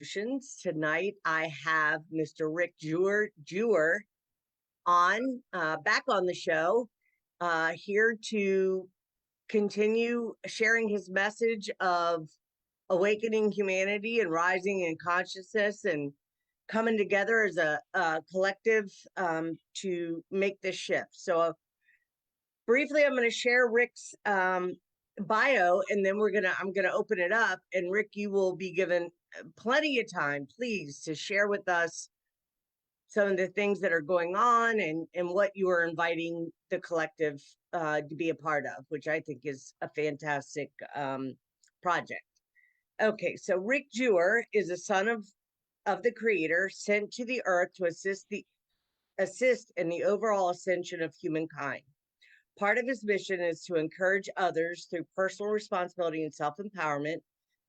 Solutions. Tonight I have Mr. Rick Jewer on, back on the show, here to continue sharing his message of awakening humanity and rising in consciousness and coming together as a collective to make this shift. So briefly, I'm going to share Rick's bio, and then I'm gonna open it up. And Rick, you will be given plenty of time, please, to share with us some of the things that are going on and what you are inviting the collective to be a part of, which I think is a fantastic project. Okay, so Rick Jewer is a son of the Creator, sent to the earth to assist in the overall ascension of humankind. Part of his mission is to encourage others through personal responsibility and self-empowerment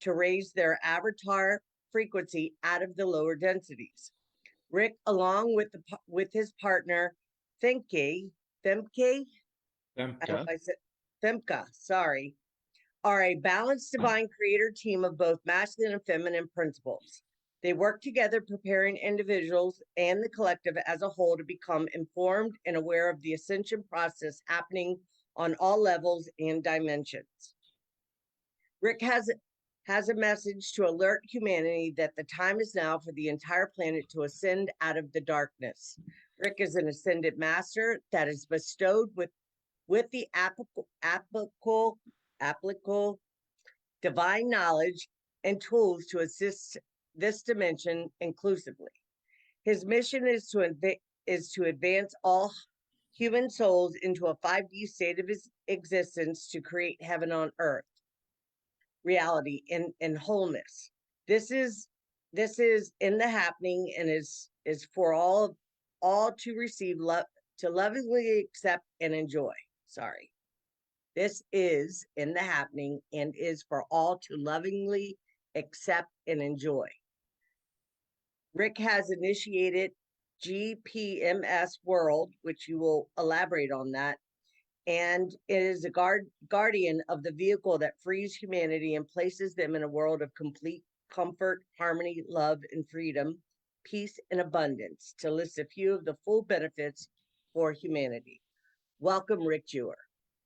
to raise their avatar frequency out of the lower densities. Rick, along with his partner, Femke, Femke, I hope Femke. I said Femke, sorry, are a balanced divine creator team of both masculine and feminine principles. They work together, preparing individuals and the collective as a whole to become informed and aware of the ascension process happening on all levels and dimensions. Rick has a message to alert humanity that the time is now for the entire planet to ascend out of the darkness. Rick is an ascended master that is bestowed with the applicable divine knowledge and tools to assist this dimension inclusively. His mission is to advance all human souls into a 5D state of existence to create heaven on earth reality in wholeness. This is in the happening and is for all to receive, love, to lovingly accept and enjoy. Sorry. This is in the happening and is for all to lovingly accept and enjoy. Rick has initiated gpms world, which you will elaborate on that, and it is a guardian of the vehicle that frees humanity and places them in a world of complete comfort, harmony, love, and freedom, peace, and abundance, to list a few of the full benefits for humanity. Welcome, Rick Jewer.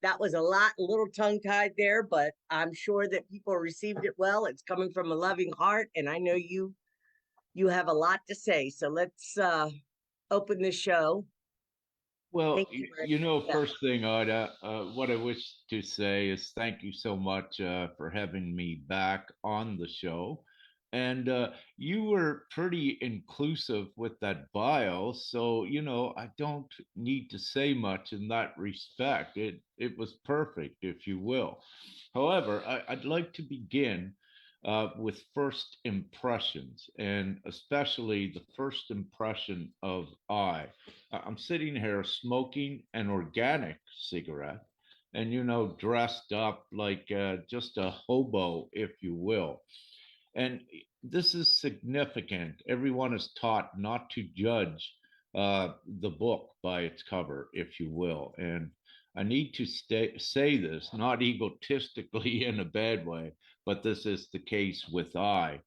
That was a little tongue-tied there, but I'm sure that people received it well. It's coming from a loving heart, and I know you have a lot to say. So let's open the show. Well, Thank you, Rick. Yeah. first thing, Ida, what I wish to say is thank you so much for having me back on the show. And you were pretty inclusive with that bio, so I don't need to say much in that respect. It was perfect, if you will. However, I'd like to begin with first impressions, and especially the first impression of I. I'm sitting here smoking an organic cigarette and, dressed up like just a hobo, if you will. And this is significant. Everyone is taught not to judge the book by its cover, if you will. And I need to say this, not egotistically in a bad way, but this is the case with I.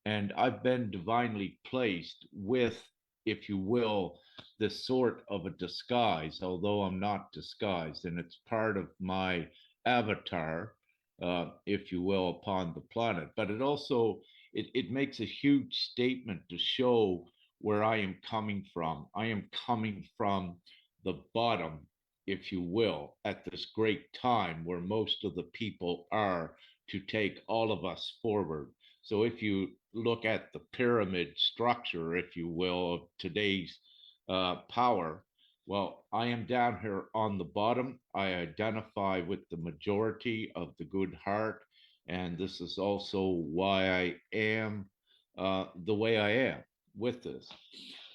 And I've been divinely placed with, if you will, this sort of a disguise, although I'm not disguised. And it's part of my avatar, if you will, upon the planet. But it makes a huge statement to show where I am coming from. I am coming from the bottom, if you will, at this great time where most of the people are to take all of us forward. So if you look at the pyramid structure, if you will, of today's power, well, I am down here on the bottom. I identify with the majority of the good heart. And this is also why I am the way I am with this.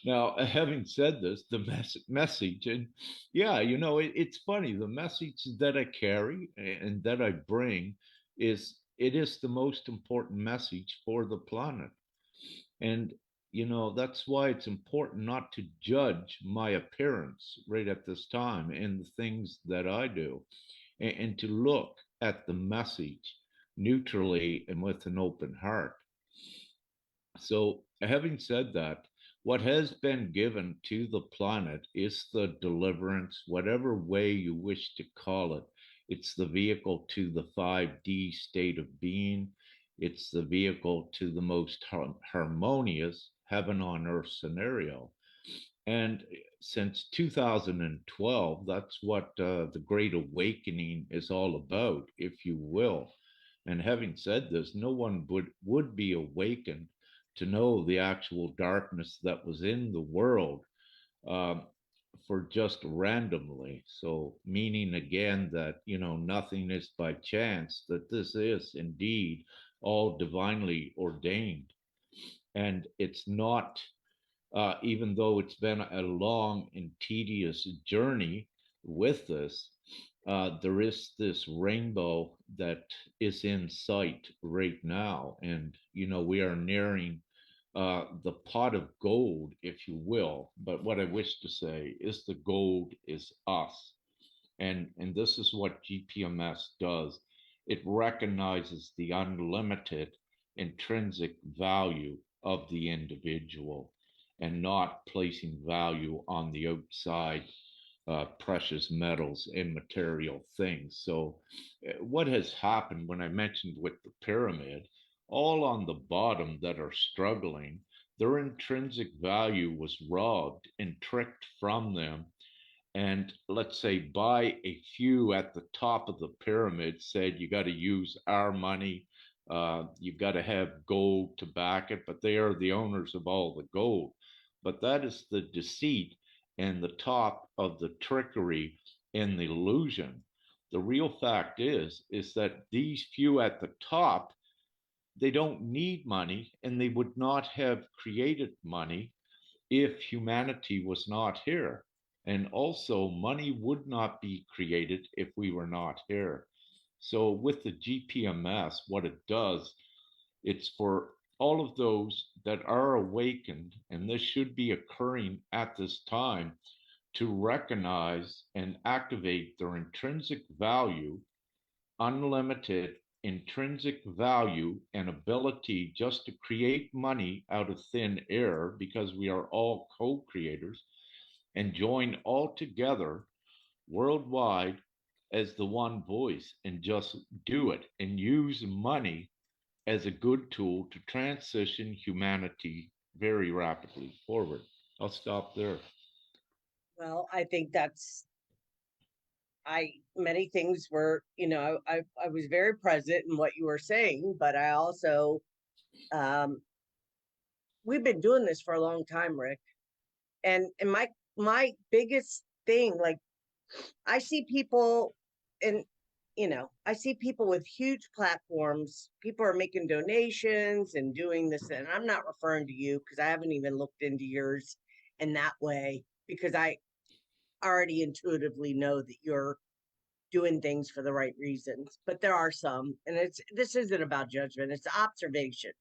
Now, having said this, the message, and yeah, it's funny, the message that I carry and that I bring it is the most important message for the planet. And that's why it's important not to judge my appearance right at this time and the things that I do, and to look at the message neutrally and with an open heart. So, having said that, what has been given to the planet is the deliverance, whatever way you wish to call it. It's the vehicle to the 5D state of being. It's the vehicle to the most harmonious heaven on earth scenario. And since 2012, that's what the Great Awakening is all about, if you will. And having said this, no one would be awakened to know the actual darkness that was in the world um, for just randomly. So, meaning again that, nothing is by chance, that this is indeed all divinely ordained. And it's not even though it's been a long and tedious journey with this, there is this rainbow that is in sight right now. And, we are nearing the pot of gold, if you will. But what I wish to say is the gold is us. And this is what GPMS does. It recognizes the unlimited intrinsic value of the individual and not placing value on the outside precious metals and material things. So, what has happened when I mentioned with the pyramid, all on the bottom that are struggling, their intrinsic value was robbed and tricked from them, and let's say by a few at the top of the pyramid said you got to use our money, you've got to have gold to back it, but they are the owners of all the gold. But that is the deceit and the top of the trickery and the illusion. The real fact is that these few at the top, they don't need money, and they would not have created money if humanity was not here. And also, money would not be created if we were not here. So, with the GPMS, what it does, it's for all of those that are awakened, and this should be occurring at this time, to recognize and activate their intrinsic value, unlimited intrinsic value and ability just to create money out of thin air, because we are all co-creators, and join all together worldwide as the one voice and just do it and use money as a good tool to transition humanity very rapidly forward. I'll stop there. Well, I think that's many things were, I was very present in what you were saying, but I also um we've been doing this for a long time, Rick. And my biggest thing, like, I see people, and I see people with huge platforms. People are making donations and doing this, and I'm not referring to you because I haven't even looked into yours in that way, because I already intuitively know that you're doing things for the right reasons. But there are some, and this isn't about judgment, it's observation.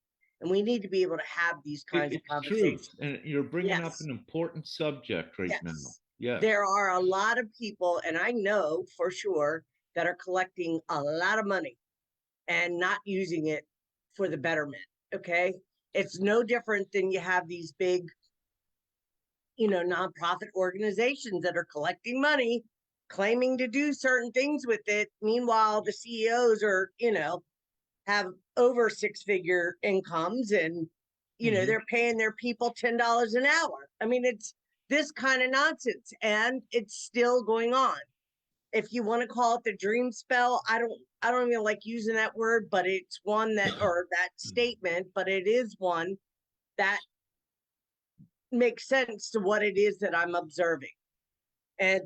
And we need to be able to have these kinds of It's truth, conversations. and you're bringing up Yes. an important subject right now. Yes. Yes. There are a lot of people, and I know for sure, that are collecting a lot of money and not using it for the betterment. Okay. It's no different than you have these big, nonprofit organizations that are collecting money, claiming to do certain things with it. Meanwhile, the CEOs are, have over six-figure incomes, and Mm-hmm. they're paying their people $10 an hour. I mean, it's this kind of nonsense, and it's still going on. If you want to call it the dream spell, I don't even like using that word, but it's one that, or that statement, but it is one that makes sense to what it is that I'm observing. And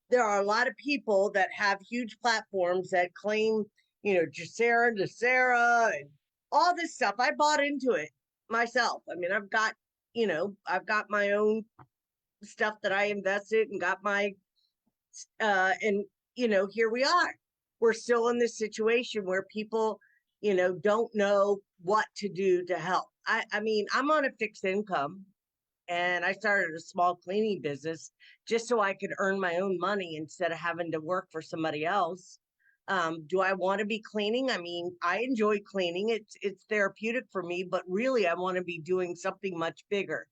there are a lot of people that have huge platforms that claim, Jacera, and all this stuff. I bought into it myself. I mean, I've got my own stuff that I invested and got my, and, here we are. We're still in this situation where people, don't know what to do to help. I mean, I'm on a fixed income, and I started a small cleaning business just so I could earn my own money instead of having to work for somebody else. Do I want to be cleaning? I mean, I enjoy cleaning. It's therapeutic for me, but really I want to be doing something much bigger.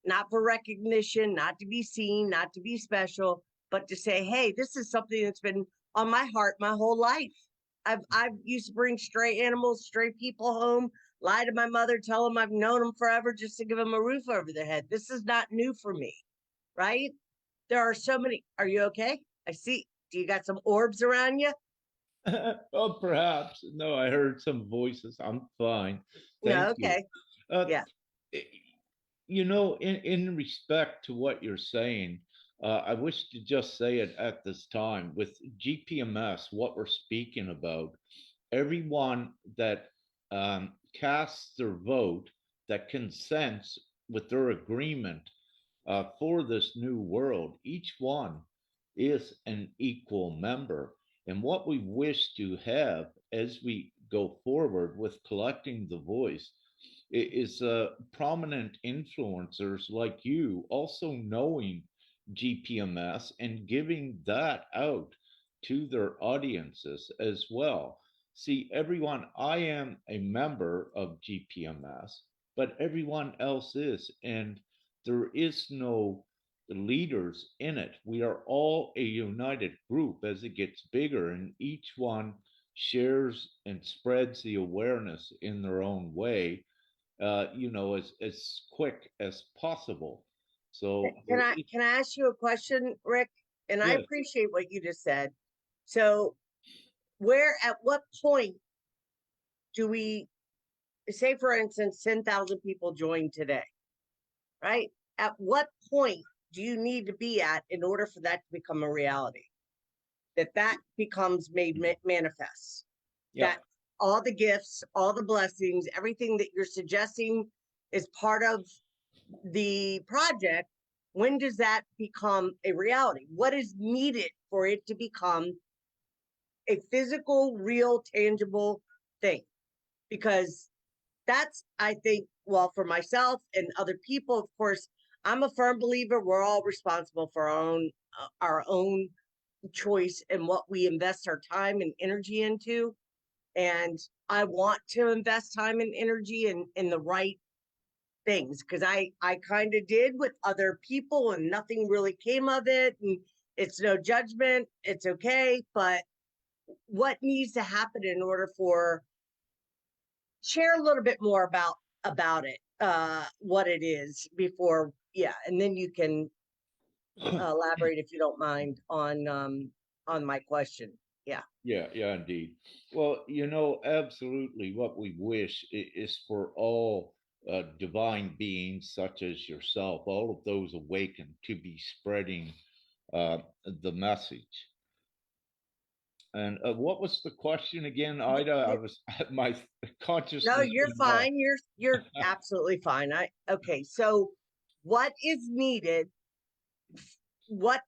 Not for recognition, not to be seen, not to be special, but to say, hey, this is something that's been on my heart my whole life. I've used to bring stray animals, stray people home, lie to my mother, tell them I've known them forever just to give them a roof over their head. This is not new for me, right? There are so many. Are you okay? I see. Do you got some orbs around you? Oh, perhaps. No, I heard some voices. I'm fine. No, Thank you. okay. Uh, Yeah. eh, you know, in respect to what you're saying, I wish to just say it at this time with GPMS, what we're speaking about, everyone that casts their vote, that consents with their agreement for this new world, each one is an equal member. And what we wish to have as we go forward with collecting the voice is prominent influencers like you also knowing GPMS and giving that out to their audiences as well. See, everyone, I am a member of GPMS, but everyone else is. And there is no leaders in it. We are all a united group as it gets bigger, and each one shares and spreads the awareness in their own way, as quick as possible. So Can there I is, can I ask you a question, Rick? And I yes, appreciate what you just said. So, where at what point do we say, for instance, 10,000 people join today, right? At what point do you need to be at in order for that to become a reality? That becomes made manifest. yeah, That all the gifts, all the blessings, everything that you're suggesting is part of the project. When does that become a reality? What is needed for it to become a physical, real, tangible thing? Because that's, I think, well, for myself and other people, of course, I'm a firm believer we're all responsible for our own choice and what we invest our time and energy into. And I want to invest time and energy in the right things, because I kind of did with other people and nothing really came of it. And it's no judgment, it's okay. But what needs to happen in order for, share a little bit more about it, what it is before, yeah, and then you can elaborate if you don't mind on my question. Yeah. yeah, yeah, indeed. Well, absolutely what we wish is for all divine beings such as yourself, all of those awakened, to be spreading uh, the message. And what was the question again, Ida? I was my No, consciousness you're went off. fine. You're absolutely fine. Okay, so what is needed? What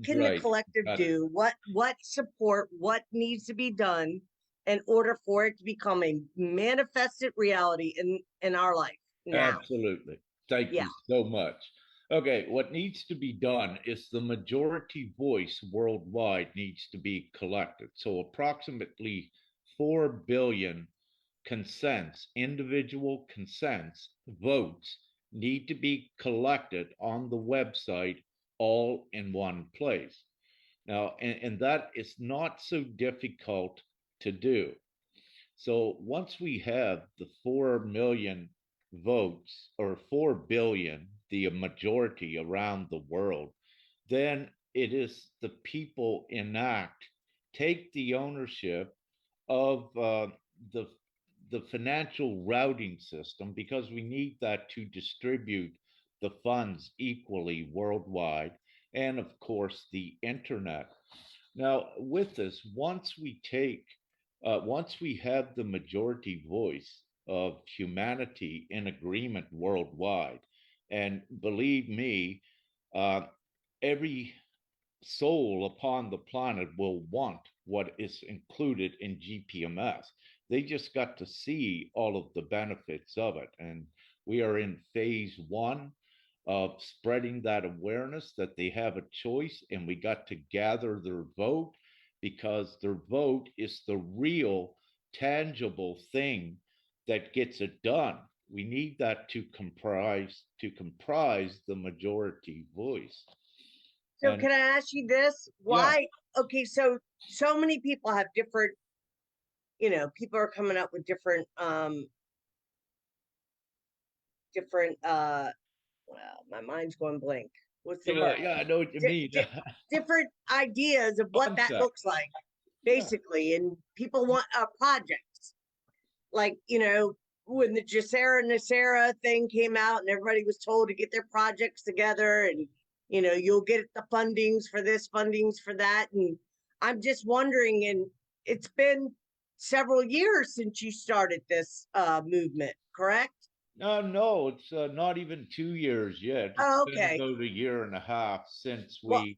can the Right, collective got it. do? What support? What needs to be done in order for it to become a manifested reality in our life now? Absolutely. Thank Yeah. you so much. Okay, what needs to be done is the majority voice worldwide needs to be collected. So, approximately 4 billion consents, individual consents, votes need to be collected on the website all in one place. Now, and that is not so difficult to do. So once we have the 4 million votes, or 4 billion, the majority around the world, then it is the people enact, take the ownership of the the financial routing system, because we need that to distribute the funds equally worldwide, and of course the internet. Now, with this, once we have the majority voice of humanity in agreement worldwide, and believe me, uh, every soul upon the planet will want what is included in GPMS. They just got to see all of the benefits of it. And we are in phase one of spreading that awareness that they have a choice, and we got to gather their vote. because their vote is the real, tangible thing that gets it done. We need that to comprise the majority voice. So And can I ask you this? yeah, Why? Okay, so many people have different, people are coming up with different well, my mind's going blank. What's the yeah, word? yeah, I know what you Di- mean. di- different ideas of what that Concept. looks like, Yeah. basically. And people want projects. Like, when the Jacera Nacera thing came out and everybody was told to get their projects together and, you'll get the fundings for this, fundings for that. And I'm just wondering, and it's been several years since you started this movement, correct? No, it's not even 2 years yet. It's Oh, been okay. about a year and a half since Well, we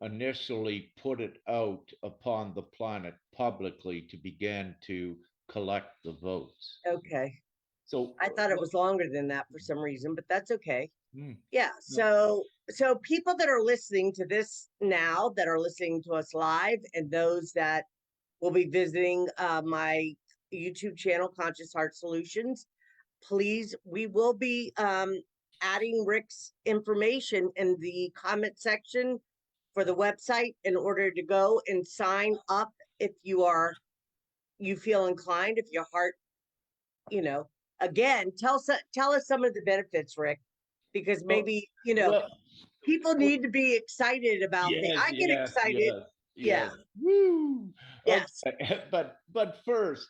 initially put it out upon the planet publicly to begin to collect the votes. okay. So, I thought it was longer than that for some reason, but that's okay. mm, Yeah. no, So people that are listening to this now, that are listening to us live, and those that will be visiting my YouTube channel, Conscious Heart Solutions, please, we will be adding Rick's information in the comment section for the website in order to go and sign up if you feel inclined, if your heart, you know, again, tell us some of the benefits, Rick, because well, maybe, well, people well, need to be excited about things. yes, I get yes, excited. yes, Yeah. yes. Woo! Yes. Okay, but first,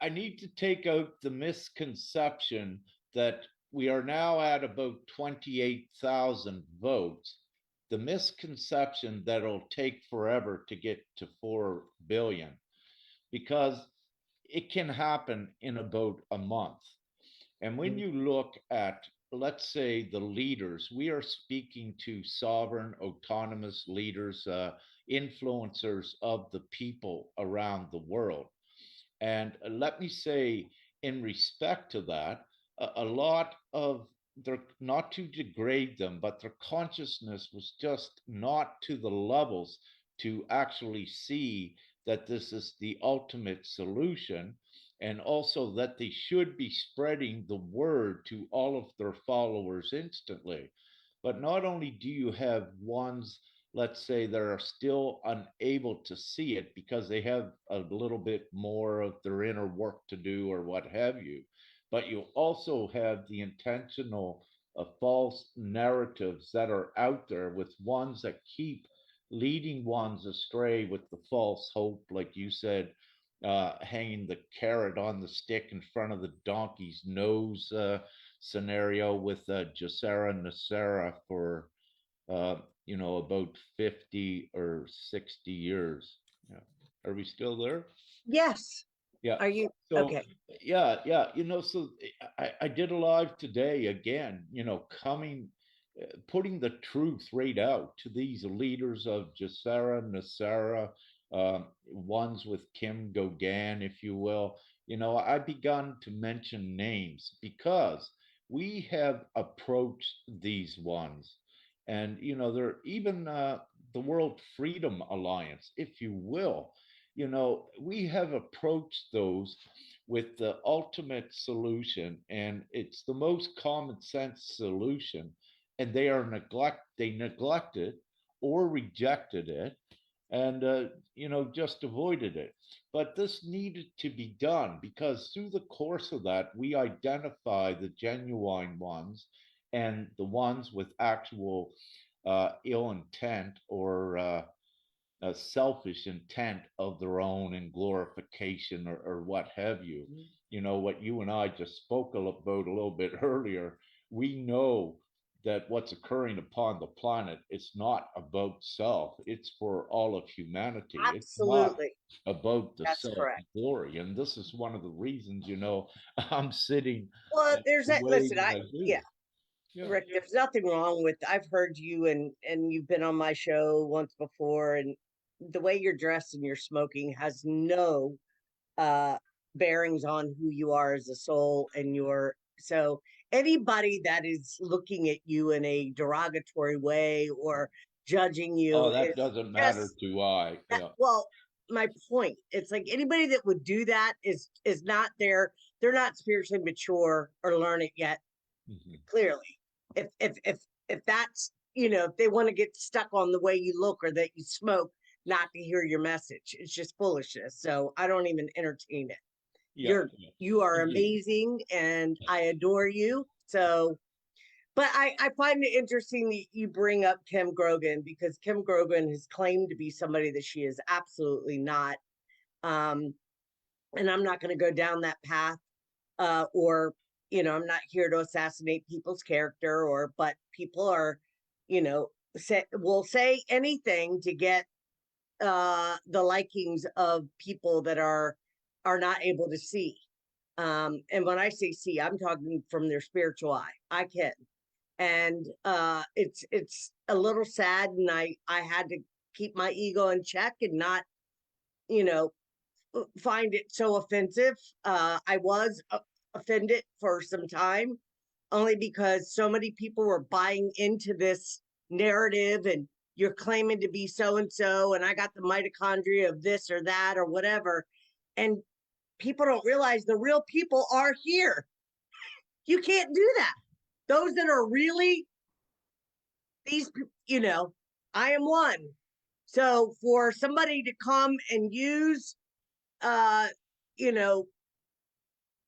I need to take out the misconception that we are now at about 28,000 votes. The misconception that it'll take forever to get to 4 billion, because it can happen in about a month. And when Mhm. you look at, let's say, the leaders, we are speaking to sovereign, autonomous leaders, influencers of the people around the world. And let me say, in respect to that, a lot of their, not to degrade them, but their consciousness was just not to the levels to actually see that this is the ultimate solution, and also that they should be spreading the word to all of their followers instantly. But not only do you have ones, let's say, that are still unable to see it because they have a little bit more of their inner work to do or what have you, but you also have the intentional false narratives that are out there, with ones that keep leading ones astray with the false hope, like you said, hanging the carrot on the stick in front of the donkey's nose scenario with Jacera Nacera for uh, about 50 or 60 years. Yeah. Are we still there? Yes. Yeah. Are you So, okay? yeah, yeah. So I did a live today again, putting the truth right out to these leaders of Jacera, Nasara, ones with Kim Gauguin, if you will. I begun to mention names because we have approached these ones. And, they're even the World Freedom Alliance, if you will. We have approached those with the ultimate solution, and it's the most common sense solution, and they neglected or rejected it, and just avoided it. But this needed to be done because through the course of that, we identify the genuine ones and the ones with actual ill intent or a selfish intent of their own and glorification, or what have you. Mhm. What you and I just spoke about a little bit earlier. We know that what's occurring upon the planet, it's not about self, it's for all of humanity. It's not Absolutely. about the That's self correct. glory. And this is one of the reasons, I'm sitting Well, there's the that. way Listen, that I do. yeah, Yeah. Rick, there's nothing wrong with, I've heard you and you've been on my show once before, and the way you're dressed and you're smoking has no uh bearings on who you are as a soul, and so anybody that is looking at you in a derogatory way or judging Oh, you. that It's doesn't matter just to I. that, Yeah. well, my point. It's like anybody that would do that is not there. They're not spiritually mature or learn it yet. Mhm. Clearly, if that's, if they want to get stuck on the way you look or that you smoke, not to hear your message, it's just foolishness. So I don't even entertain it. Yeah, You're yeah. you are Agreed. amazing, and I adore you. So, but I find it interesting that you bring up Kim Grogan, because Kim Grogan has claimed to be somebody that she is absolutely not. Um, and I'm not going to go down that path, or I'm not here to assassinate people's character, but people are, will say anything to get the likings of people that are not able to see. And when I say see, I'm talking from their spiritual eye. I can. And it's a little sad, and I had to keep my ego in check and not, you know, find it so offensive. I was offended for some time, only because so many people were buying into this narrative, and you're claiming to be so and so, and I got the mitochondria of this or that or whatever. And people don't realize the real people are here. You can't do that. Those that are really these, I am one. So for somebody to come and use, uh, you know,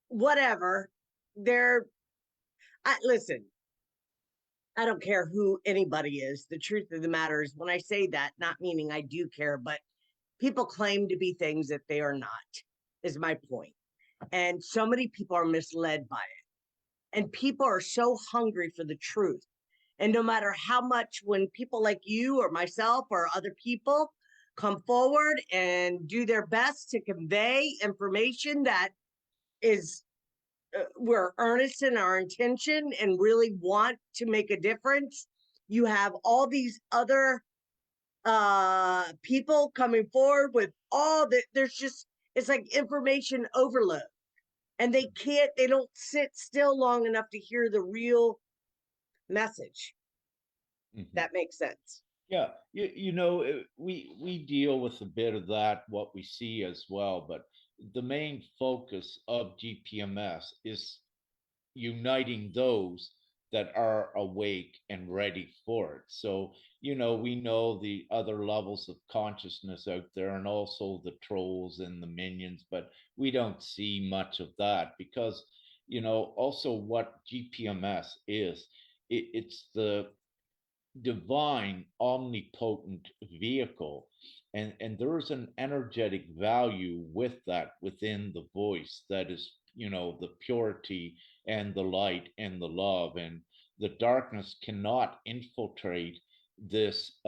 whatever, they're, listen, I don't care who anybody is. The truth of the matter is, when I say that, not meaning I do care, but people claim to be things that they are not, is my point. And so many people are misled by it. And people are so hungry for the truth. And no matter how much, when people like you or myself or other people come forward and do their best to convey information that is, we're earnest in our intention and really want to make a difference, you have all these other people coming forward with all that. There's just, it's like information overload, and they don't sit still long enough to hear the real message. Mhm. That makes sense. Yeah, we deal with a bit of that, what we see as well, but the main focus of GPMS is uniting those that are awake and ready for it. So, we know the other levels of consciousness out there and also the trolls and the minions, but we don't see much of that because, also what GPMS is, it's the divine omnipotent vehicle, and there's an energetic value with that within the voice that is, the purity and the light and the love, and the darkness cannot infiltrate this.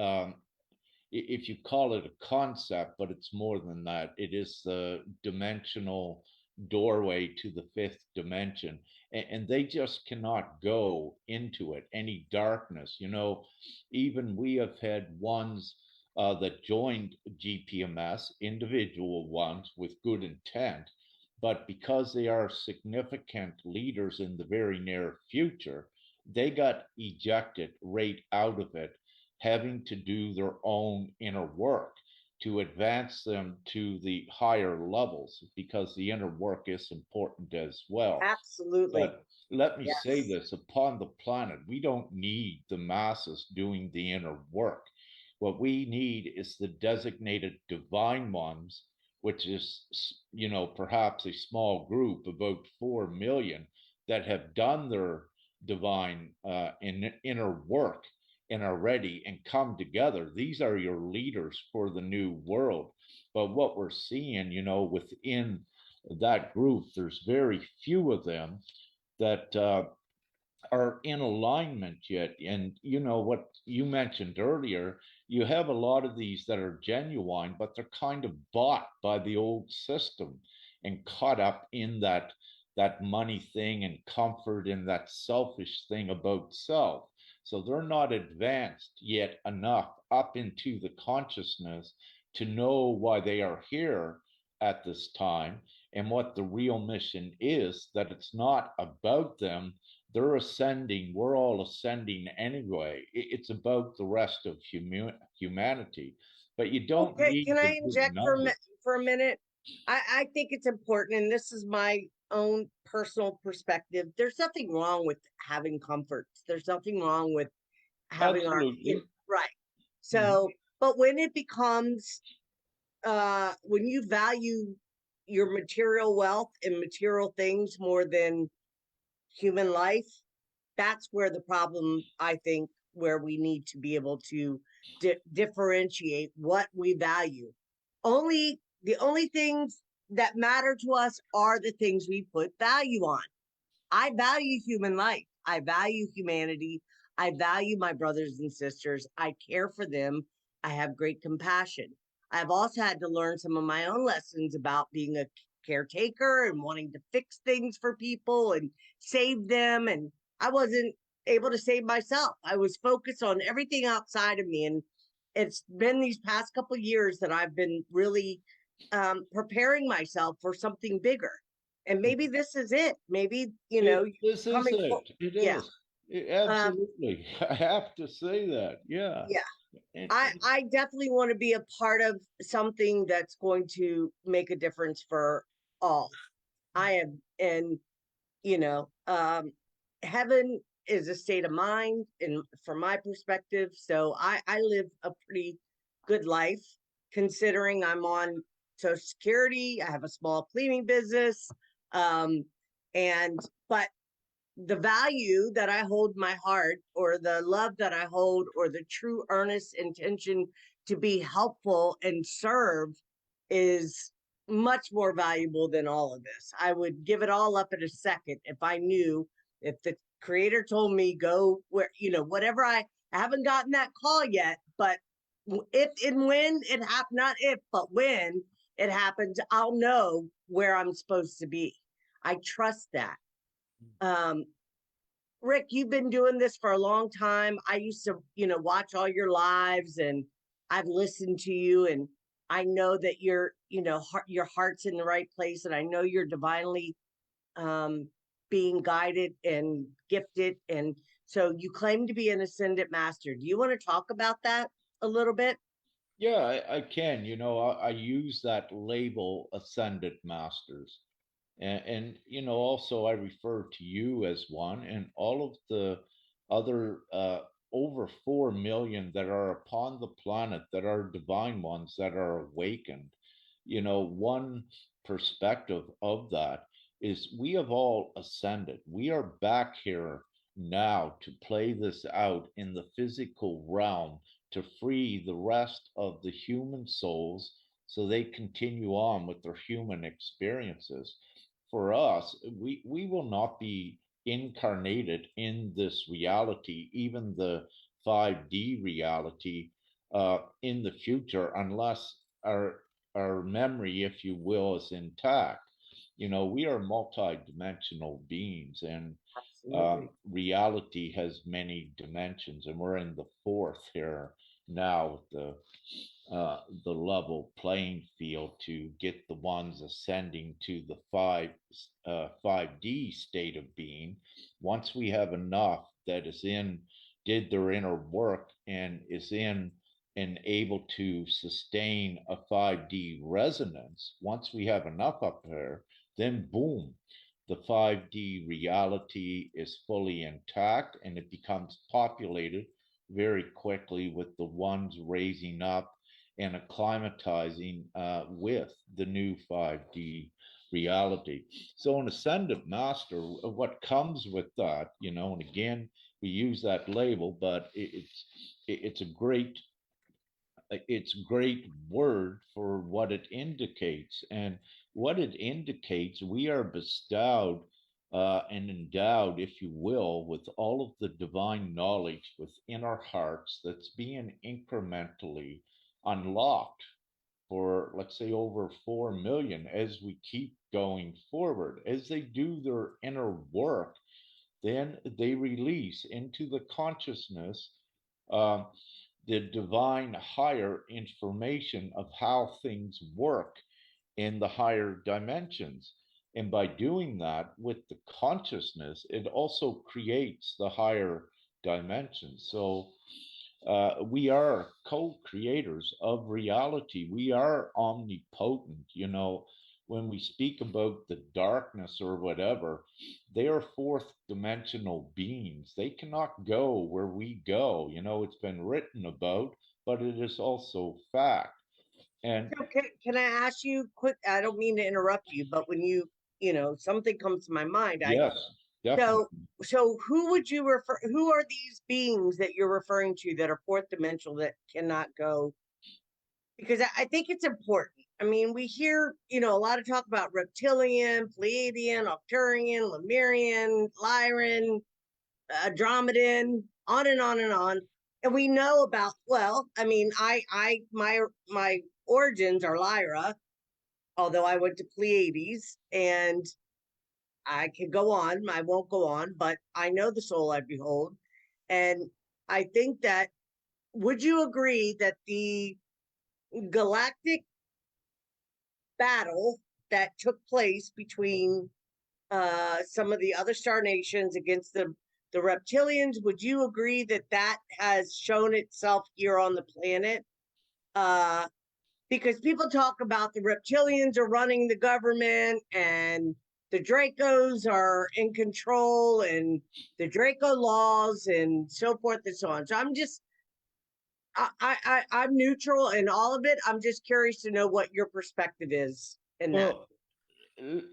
If you call it a concept, but it's more than that. It is the dimensional doorway to the fifth dimension, and they just cannot go into it. Any darkness, even we have had ones that joined GPMS, individual ones with good intent, but because they are significant leaders in the very near future, they got ejected right out of it, having to do their own inner work to advance them to the higher levels, because the inner work is important as well. Absolutely. But let me say Yes. this, upon the planet, we don't need the masses doing the inner work. What we need is the designated divine ones, which is, perhaps a small group, about 4 million, that have done their divine inner work and are ready and come together. These are your leaders for the new world. But what we're seeing, within that group, there's very few of them that are in alignment yet. And what you mentioned earlier, you have a lot of these that are genuine, but they're kind of bought by the old system and caught up in that money thing and comfort and that selfish thing about self. So they're not advanced yet enough up into the consciousness to know why they are here at this time and what the real mission is, that it's not about them, they're ascending, we're all ascending anyway. It's about the rest of humanity, but you don't Okay, need can the I big inject number. for a minute? I think it's important, and this is my own personal perspective. There's nothing wrong with having comforts. There's nothing wrong with having our, Absolutely. right. Mhm. So, but when it becomes, when you value your material wealth and material things more than human life, that's where the problem, I think, where we need to be able to differentiate what we value. Only the only things that matter to us are the things we put value on. I value human life. I value humanity. I value my brothers and sisters. I care for them. I have great compassion. I've also had to learn some of my own lessons about being a caretaker and wanting to fix things for people and save them. And I wasn't able to save myself. I was focused on everything outside of me. And it's been these past couple of years that I've been really preparing myself for something bigger, and maybe this is it. Maybe, This is coming for, it. It yeah. is. Um, Absolutely. I have to say that. Yeah. yeah. And I definitely want to be a part of something that's going to make a difference for all. I am, and you know, heaven is a state of mind, and from my perspective, so I live a pretty good life considering I'm on Social Security. I have a small cleaning business, um, and but the value that I hold in my heart, or the love that I hold, or the true earnest intention to be helpful and serve is much more valuable than all of this. I would give it all up in a second if I knew, if the creator told me go where, whatever. I haven't gotten that call yet, but if and when it happens, not if, but when it happens, I'll know where I'm supposed to be. I trust that. Um, Rick, you've been doing this for a long time. I used to, watch all your lives, and I've listened to you, and I know that your heart's in the right place, and I know you're divinely um, being guided and gifted. And so you claim to be an ascendant master. Do you want to talk about that a little bit? yeah, I can. I use that label Ascended Masters. And also I refer to you as one, and all of the other over 4 million that are upon the planet that are divine ones that are awakened. One perspective of that is we have all ascended. We are back here now to play this out in the physical realm, to free the rest of the human souls so they continue on with their human experiences. For us, we will not be incarnated in this reality, even the 5D reality, in the future, unless our memory, if you will, is intact. We are multi-dimensional beings, and Absolutely. reality has many dimensions, and we're in the fourth here now with the level playing field to get the ones ascending to the 5D state of being. Once we have enough that did their inner work and is in and able to sustain a 5D resonance, once we have enough up there, then boom, the 5D reality is fully intact and it becomes populated very quickly with the ones raising up and acclimatizing with the new 5D reality. So, an ascendant master, what comes with that, and again, we use that label, but it's a great word for what it indicates. And what it indicates, we are bestowed and endowed, if you will, with all of the divine knowledge within our hearts that's being incrementally unlocked for, let's say, over 4 million as we keep going forward. As they do their inner work, then they release into the consciousness um, the divine higher information of how things work in the higher dimensions. And by doing that with the consciousness, it also creates the higher dimension. So we are co-creators of reality. We are omnipotent. You know, when we speak about the darkness or whatever, they are fourth dimensional beings. They cannot go where we go. You know, it's been written about, but it is also fact. And So can I ask you quick? I don't mean to interrupt you, but when something comes to my mind. yes, So, definitely. so who would you refer? Who are these beings that you're referring to that are fourth dimensional that cannot go? Because I think it's important. I mean, we hear, a lot of talk about reptilian, Pleiadian, Arcturian, Lemurian, Lyran, Andromedan, on and on and on. And we know about, well, I mean, my origins are Lyra, although I went to Pleiades, and I could go on. I won't go on, but I know the soul I behold. And I think that, would you agree that the galactic battle that took place between some of the other star nations against the reptilians, would you agree that that has shown itself here on the planet? Uh, because people talk about the reptilians are running the government and the Dracos are in control and the Draco laws and so forth and so on. So I'm neutral in all of it. I'm just curious to know what your perspective is in that. Well,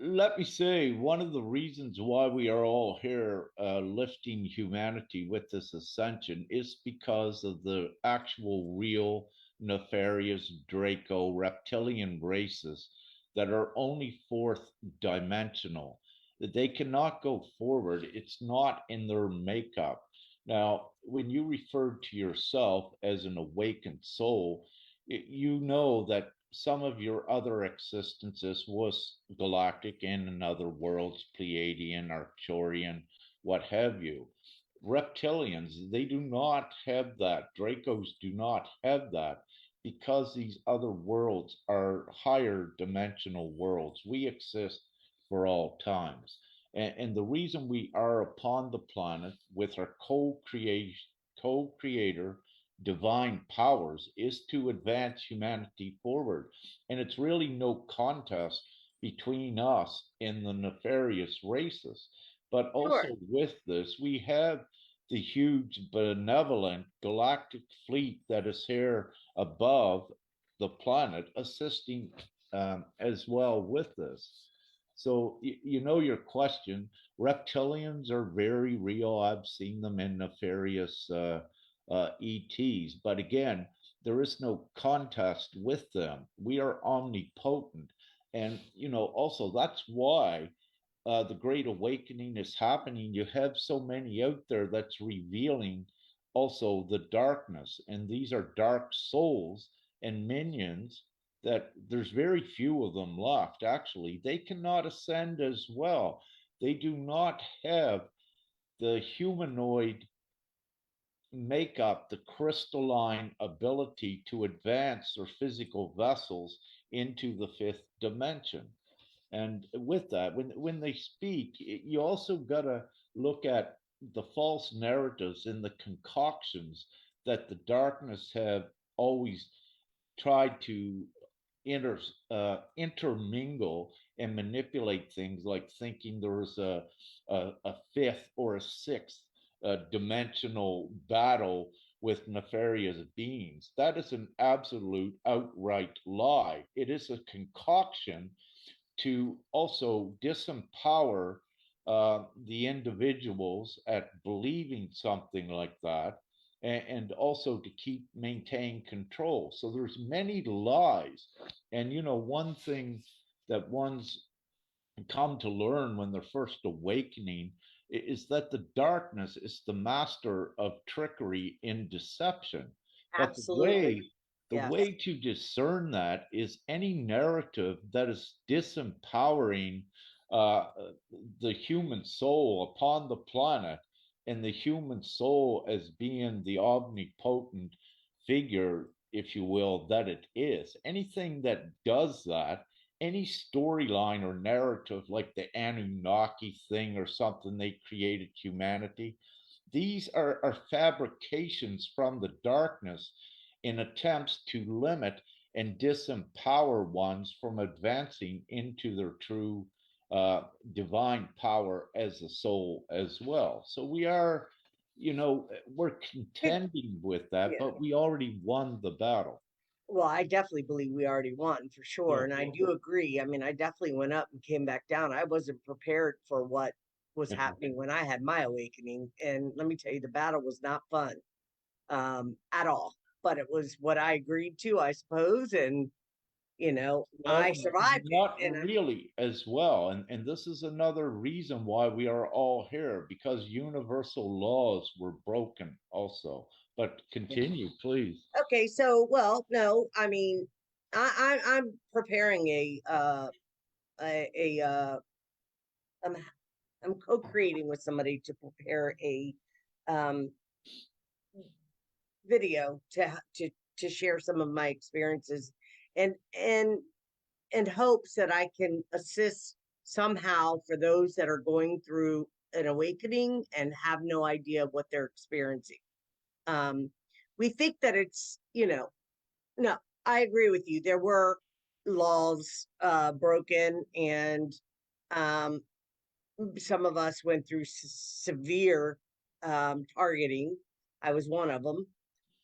let me say one of the reasons why we are all here lifting humanity with this ascension is because of the actual real nefarious Draco reptilian races that are only fourth dimensional. That they cannot go forward. It's not in their makeup. Now, when you refer to yourself as an awakened soul, you know that some of your other existences was galactic and in other worlds, Pleiadian, Arcturian, what have you. Reptilians, they do not have that. Dracos do not have that because these other worlds are higher dimensional worlds. We exist for all times. And the reason we are upon the planet with our co-creator divine powers is to advance humanity forward. And it's really no contest between us and the nefarious races. But Sure. also with this, we have the huge benevolent galactic fleet that is here above the planet assisting as well with this. So, you know, your question, reptilians are very real. I've seen them in nefarious ETs. But again, there is no contest with them. We are omnipotent. And, you know, also that's why the Great Awakening is happening. You have so many out there that's revealing also the darkness. And these are dark souls and minions that there's very few of them left, actually. They cannot ascend as well. They do not have the humanoid make up the crystalline ability to advance their physical vessels into the fifth dimension. And with that, when they speak, you also got to look at the false narratives and the concoctions that the darkness have always tried to intermingle and manipulate things, like thinking there's a fifth or a sixth dimensional battle with nefarious beings. That is an absolute outright lie. It is a concoction to also disempower the individuals at believing something like that, and also to keep maintain control. So there's many lies. And you know, one thing that one's come to learn when they're first awakening is that the darkness is the master of trickery and deception. But Absolutely. the Yes. way to discern that is any narrative that is disempowering uh, the human soul upon the planet, and the human soul as being the omnipotent figure, if you will, that it is. Anything that does that, any storyline or narrative like the Anunnaki thing or something they created humanity. These are fabrications from the darkness in attempts to limit and disempower ones from advancing into their true divine power as a soul as well. So we are, we're contending with that, Yeah. but we already won the battle. Well, I definitely believe we already won for sure. Yeah. And I do agree. I mean, I definitely went up and came back down. I wasn't prepared for what was happening when I had my awakening. And let me tell you, the battle was not fun at all. But it was what I agreed to, I suppose. And, I Well, survived it. not And really as well. And this is another reason why we are all here, because universal laws were broken also. But continue, please. okay, so, well, no, I mean, I'm preparing a I'm I'm co-creating with somebody to prepare a um video to share some of my experiences and and hopes that I can assist somehow for those that are going through an awakening and have no idea what they're experiencing. Um, we think that it's, no, I agree with you. There were laws broken, and um, some of us went through severe targeting. I was one of them.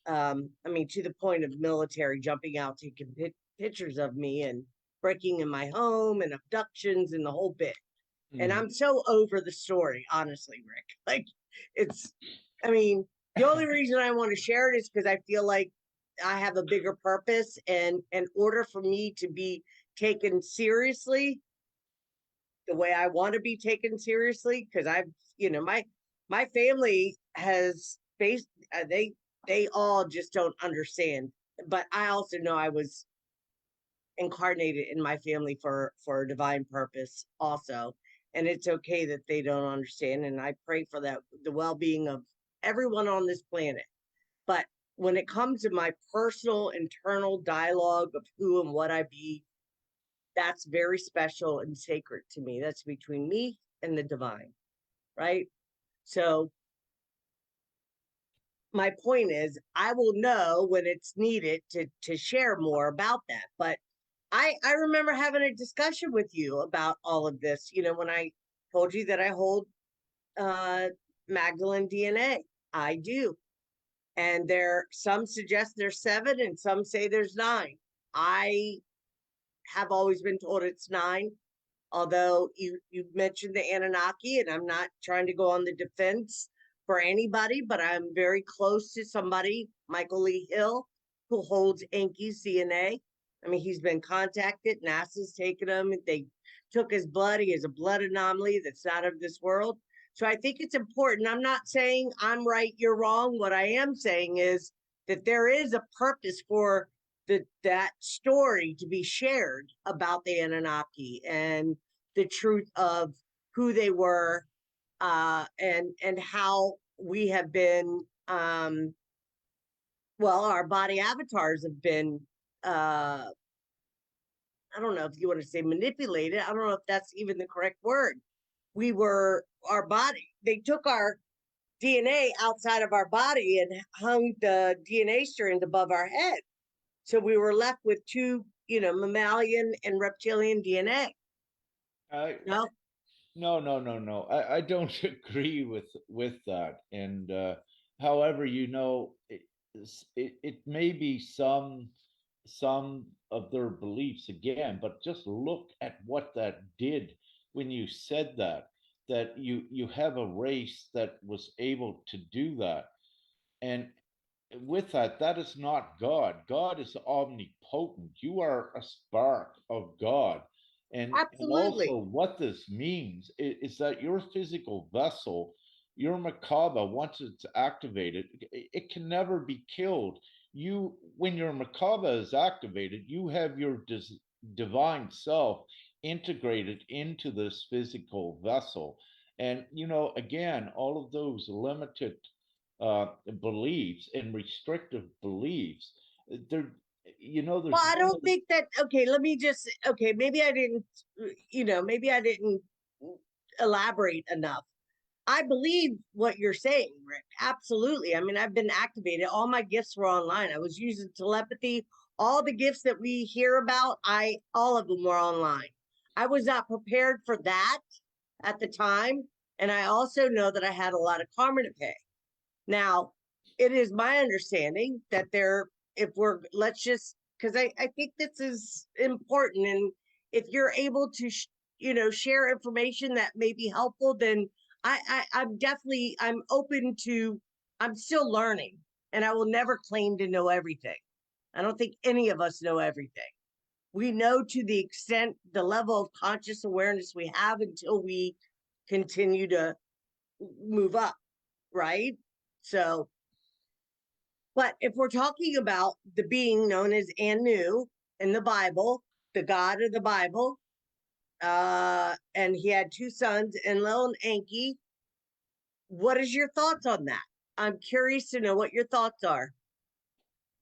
I mean, to the point of military jumping out, taking pictures of me and breaking in my home and abductions and the whole bit. And Mhm. I'm so over the story, honestly, Rick. Like, it's, I mean, the only reason I want to share it is because I feel like I have a bigger purpose. And in order for me to be taken seriously, the way I want to be taken seriously, because I've, my family has faced, they all just don't understand. But I also know I was incarnated in my family for a divine purpose also, and it's okay that they don't understand, and I pray for that, the well-being of everyone on this planet. But when it comes to my personal internal dialogue of who and what I be, that's very special and sacred to me. That's between me and the divine, right? So my point is, I will know when it's needed to share more about that. But I remember having a discussion with you about all of this. When I told you that I hold uh, Magdalene DNA, I do, and there some suggest there's 7, and some say there's 9. I have always been told it's 9. Although you mentioned the Anunnaki, and I'm not trying to go on the defense for anybody, but I'm very close to somebody, Michael Lee Hill, who holds Enki's DNA. I mean, he's been contacted. NASA's taken him. They took his blood. He has a blood anomaly that's not of this world. So I think it's important. I'm not saying I'm right, you're wrong. What I am saying is that there is a purpose for that story to be shared about the Anunnaki and the truth of who they were, and how we have been, well, our body avatars have been, I don't know if you want to say manipulated. I don't know if that's even the correct word. We were our body. They took our DNA outside of our body and hung the DNA strands above our head. So we were left with two, mammalian and reptilian DNA. I No, No, no, no, no. I don't agree with that. And however, it may be some of their beliefs again, but just look at what that did when you said that you have a race that was able to do that. And with that, that is not God. God is omnipotent. You are a spark of God. And also absolutely. what this means is that your physical vessel, your Makaba, once it's activated, it can never be killed. You, when your Makaba is activated, you have your divine self integrated into this physical vessel. And again, all of those limited beliefs and restrictive beliefs, they're Well, there's I one don't other. think that, okay, let me just, okay, maybe I didn't, maybe I didn't elaborate enough. I believe what you're saying, Rick. Absolutely. I mean, I've been activated. All my gifts were online. I was using telepathy. All the gifts that we hear about, all of them were online. I was not prepared for that at the time. And I also know that I had a lot of karma to pay. Now, it is my understanding that if we're, let's just, because I think this is important. And if you're able to, share information that may be helpful, then I'm open to, I'm still learning and I will never claim to know everything. I don't think any of us know everything. We know to the extent, the level of conscious awareness we have until we continue to move up, right? So, but if we're talking about the being known as Anu in the Bible, the God of the Bible, and he had two sons, Enlil and Enki, what is your thoughts on that? I'm curious to know what your thoughts are.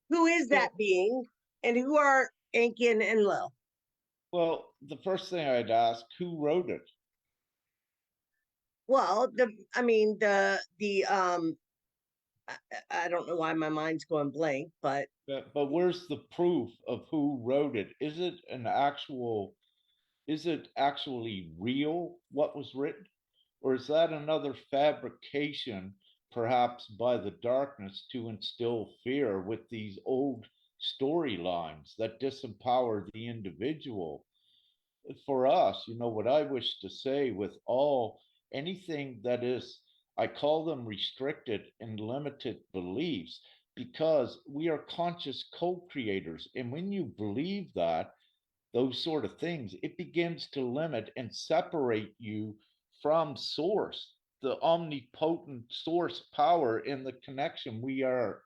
Who is Well, that being, and who are Enki and Enlil? well, the first thing I'd ask, who wrote it? Well, I mean, I don't know why my mind's going blank, but But where's the proof of who wrote it? Is it actually real what was written? Or is that another fabrication, perhaps by the darkness, to instill fear with these old storylines that disempower the individual? For us, what I wish to say with all anything that is, I call them restricted and limited beliefs, because we are conscious co creators. And when you believe that, those sort of things, it begins to limit and separate you from source, the omnipotent source power in the connection we are.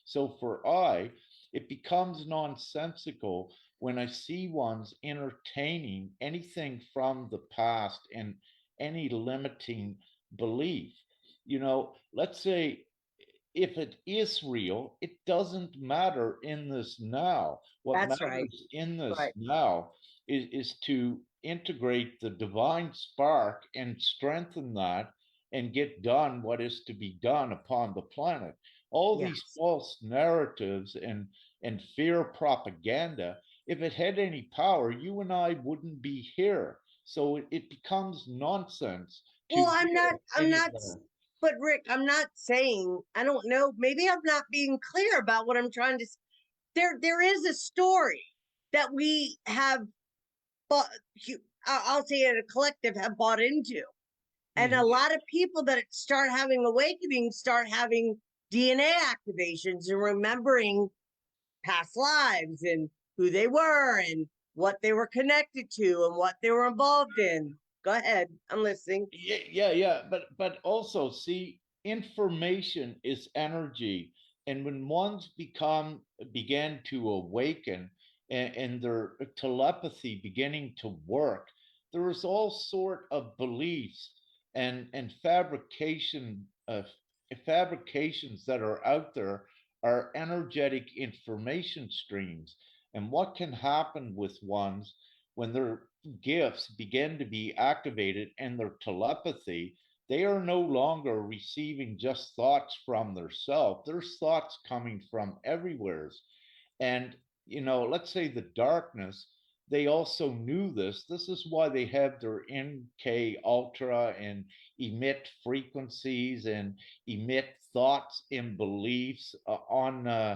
So for it becomes nonsensical when I see ones entertaining anything from the past and any limiting belief. Let's say if it is real, it doesn't matter in this now. What that's right. matters in this Right. now is to integrate the divine spark and strengthen that and get done what is to be done upon the planet. All these Yes. false narratives and fear propaganda, if it had any power, you and I wouldn't be here. So it becomes nonsense to Well, hear I'm any of not, that. but Rick, I'm not saying, I don't know, maybe I'm not being clear about what I'm trying to, there is a story that we have bought, I'll say it, a collective have bought into. And a Mhm. lot of people that start having awakenings start having DNA activations and remembering past lives and who they were and what they were connected to and what they were involved in. Go ahead, I'm listening. Yeah. But also, see, information is energy, and when ones began to awaken and their telepathy beginning to work, there is all sort of beliefs and fabrications that are out there are energetic information streams. And what can happen with ones when their gifts begin to be activated and their telepathy, they are no longer receiving just thoughts from their self. There's thoughts coming from everywhere. And, let's say the darkness, they also knew this. This is why they have their MK Ultra and emit frequencies and emit thoughts and beliefs on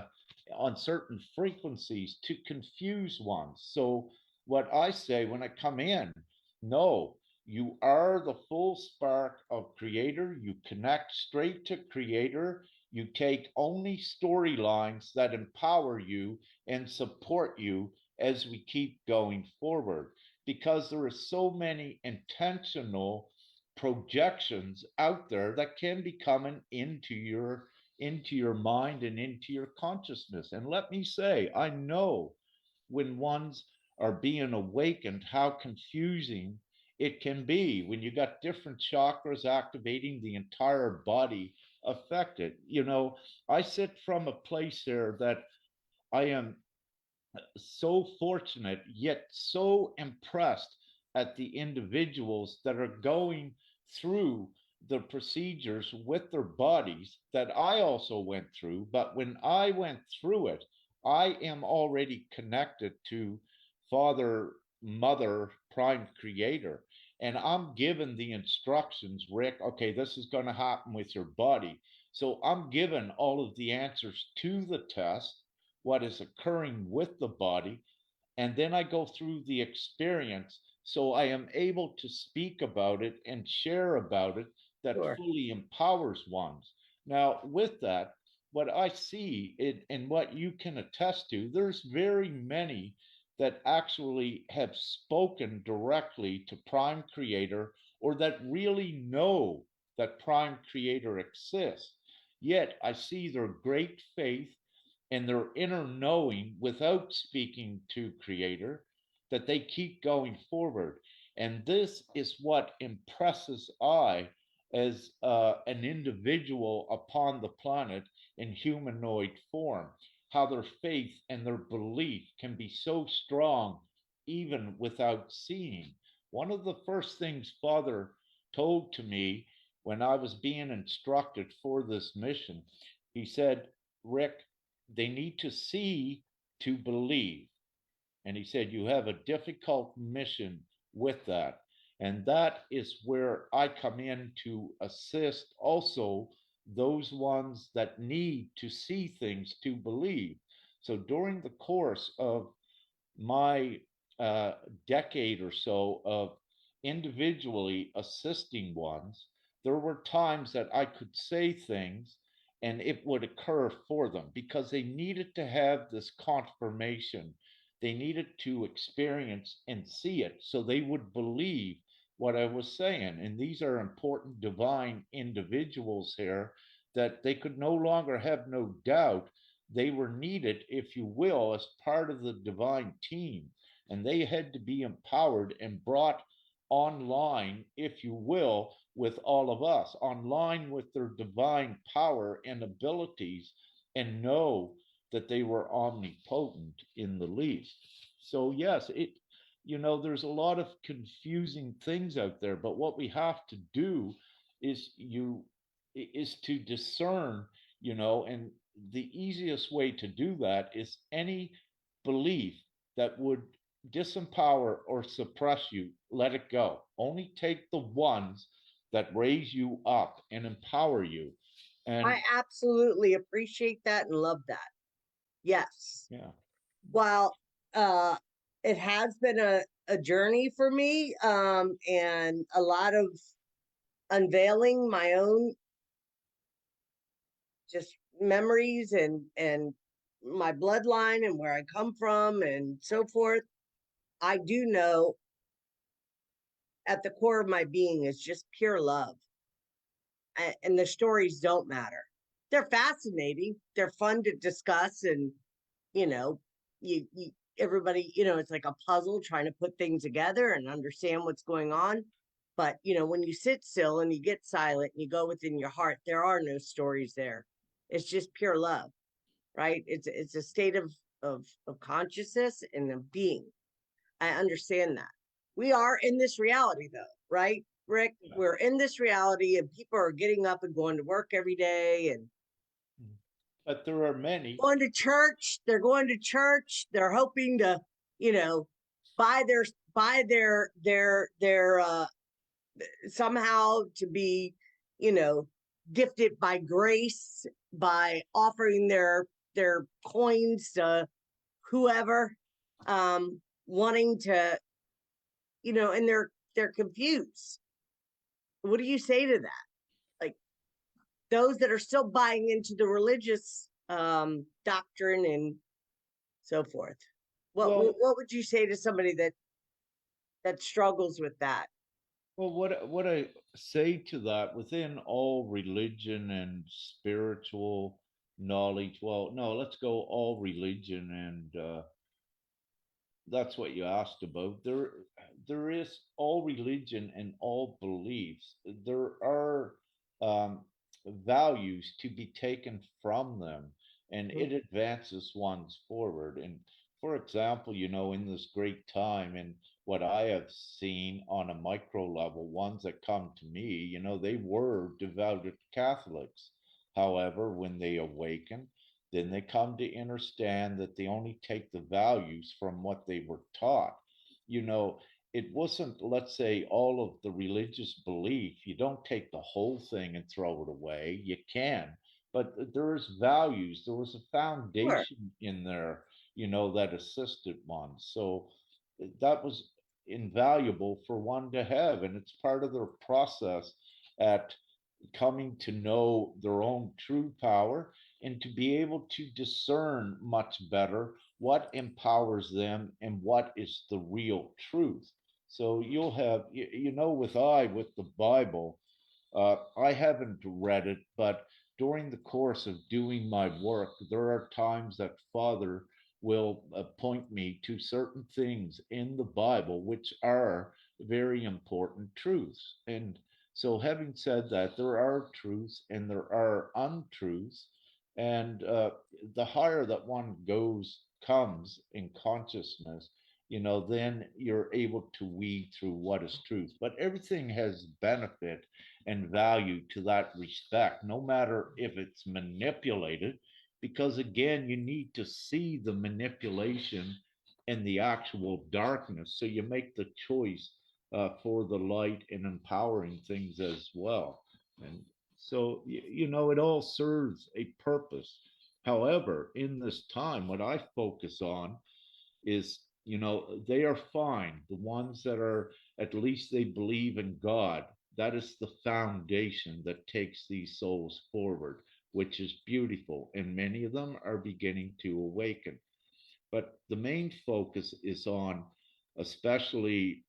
certain frequencies to confuse ones. So what I say when I come in, no, you are the full spark of creator. You connect straight to creator. You take only storylines that empower you and support you as we keep going forward, because there are so many intentional projections out there that can be coming into your mind and into your consciousness. And let me say, I know when ones are being awakened, how confusing it can be when you got different chakras activating the entire body affected. I sit from a place there that I am so fortunate, yet so impressed at the individuals that are going through the procedures with their bodies that I also went through. But when I went through it, I am already connected to Father, Mother, Prime Creator. And I'm given the instructions, Rick, okay, this is going to happen with your body. So I'm given all of the answers to the test, what is occurring with the body, and then I go through the experience so I am able to speak about it and share about it that Sure. fully empowers ones. Now, with that, what I see it and what you can attest to, there's very many that actually have spoken directly to Prime Creator or that really know that Prime Creator exists. Yet I see their great faith and their inner knowing without speaking to creator, that they keep going forward. And this is what impresses I as an individual upon the planet in humanoid form, how their faith and their belief can be so strong even without seeing. One of the first things Father told to me when I was being instructed for this mission, he said, Rick, they need to see to believe. And he said, you have a difficult mission with that. And that is where I come in to assist also those ones that need to see things to believe. So during the course of my uh, decade or so of individually assisting ones, there were times that I could say things and it would occur for them because they needed to have this confirmation. They needed to experience and see it so they would believe what I was saying. And these are important divine individuals here that they could no longer have no doubt they were needed, if you will, as part of the divine team. And they had to be empowered and brought online, if you will, with all of us, online with their divine power and abilities, and know that they were omnipotent in the least. So, yes, there's a lot of confusing things out there, but what we have to do is to discern, and the easiest way to do that is any belief that would disempower or suppress you, let it go. Only take the ones that raise you up and empower you. And I absolutely appreciate that and love that. Yes. yeah, While uh it has been a journey for me, and a lot of unveiling my own just memories and my bloodline and where I come from and so forth. I do know at the core of my being is just pure love. And the stories don't matter. They're fascinating. They're fun to discuss, and you know, you everybody, it's like a puzzle trying to put things together and understand what's going on. But when you sit still and you get silent and you go within your heart, there are no stories there. It's just pure love, right? It's a state of consciousness and of being. I understand that. We are in this reality though, right? Rick, yeah. we're in this reality and people are getting up and going to work every day and But there are many. going to church. They're going to church. They're hoping to, you know, buy their buy their somehow to be, you know, gifted by grace by offering their coins to whoever, wanting to, and they're confused. What do you say to that? Like those that are still buying into the religious doctrine and so forth. Well, What would you say to somebody that struggles with that? what I say to that, within all religion and spiritual knowledge, well, no, let's go all religion, and that's what you asked about. There is all religion and all beliefs. There are values to be taken from them. and Mhm. it advances one's forward. And for example, in this great time, and what I have seen on a micro level, ones that come to me, they were devout Catholics. However, when they awaken, then they come to understand that they only take the values from what they were taught. You know, it wasn't, let's say, all of the religious belief. You don't take the whole thing and throw it away. You can, but there's values. There was a Sure. foundation in there, that assisted one. So that was invaluable for one to have, and it's part of their process at coming to know their own true power and to be able to discern much better what empowers them and what is the real truth. So you'll have, with the Bible, I haven't read it, but during the course of doing my work, there are times that Father will point me to certain things in the Bible which are very important truths. And so, having said that, there are truths and there are untruths, and the higher that one comes in consciousness, then you're able to weed through what is truth. But everything has benefit and value to that respect, no matter if it's manipulated, because again, you need to see the manipulation and the actual darkness. So you make the choice for the light and empowering things as well. And so, it all serves a purpose. However, in this time, what I focus on is, they are fine. The ones that are, at least they believe in God. That is the foundation that takes these souls forward, which is beautiful. And many of them are beginning to awaken. But the main focus is on, especially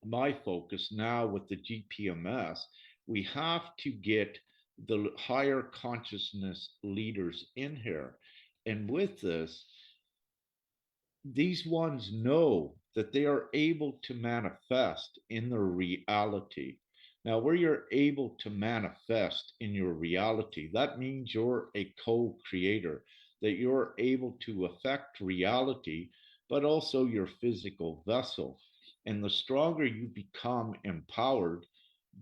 my focus now with the GPMS, we have to get the higher consciousness leaders in here. And with this, these ones know that they are able to manifest in their reality. Now, where you're able to manifest in your reality, that means you're a co creator, that you're able to affect reality, but also your physical vessel. And the stronger you become empowered,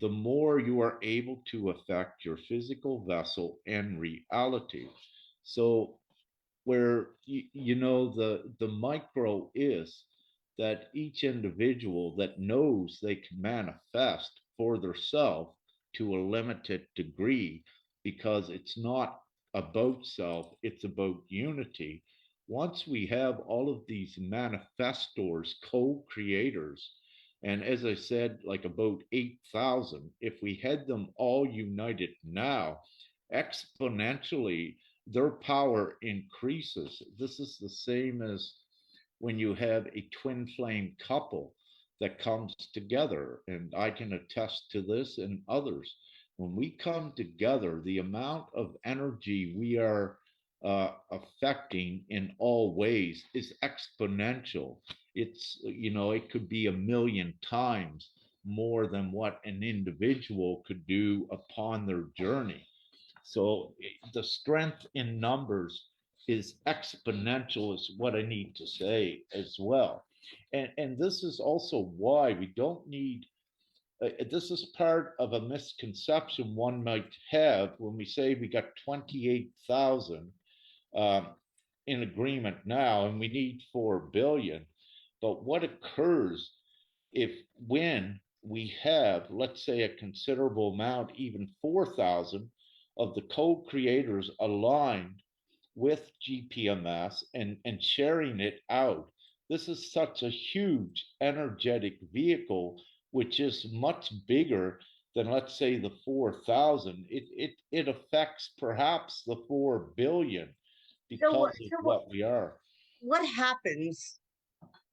the more you are able to affect your physical vessel and reality. So where the micro is that each individual that knows they can manifest for theirself to a limited degree, because it's not about self, it's about unity. Once we have all of these manifestors, co-creators, and as I said, like about 8,000, if we had them all united now, exponentially their power increases. This is the same as when you have a twin flame couple that comes together, and I can attest to this and others. When we come together, the amount of energy we are affecting in all ways is exponential. It could be a million times more than what an individual could do upon their journey. So the strength in numbers is exponential, is what I need to say as well. And this is also why we don't need. This is part of a misconception one might have when we say we got 28,000 um, in agreement now, and we need 4 billion. But what occurs if when we have, let's say, a considerable amount, even 4,000 of the co-creators aligned with GPMS and sharing it out, this is such a huge energetic vehicle, which is much bigger than, let's say, the 4,000. It affects perhaps the 4 billion So what? because of So what? what we are. What happens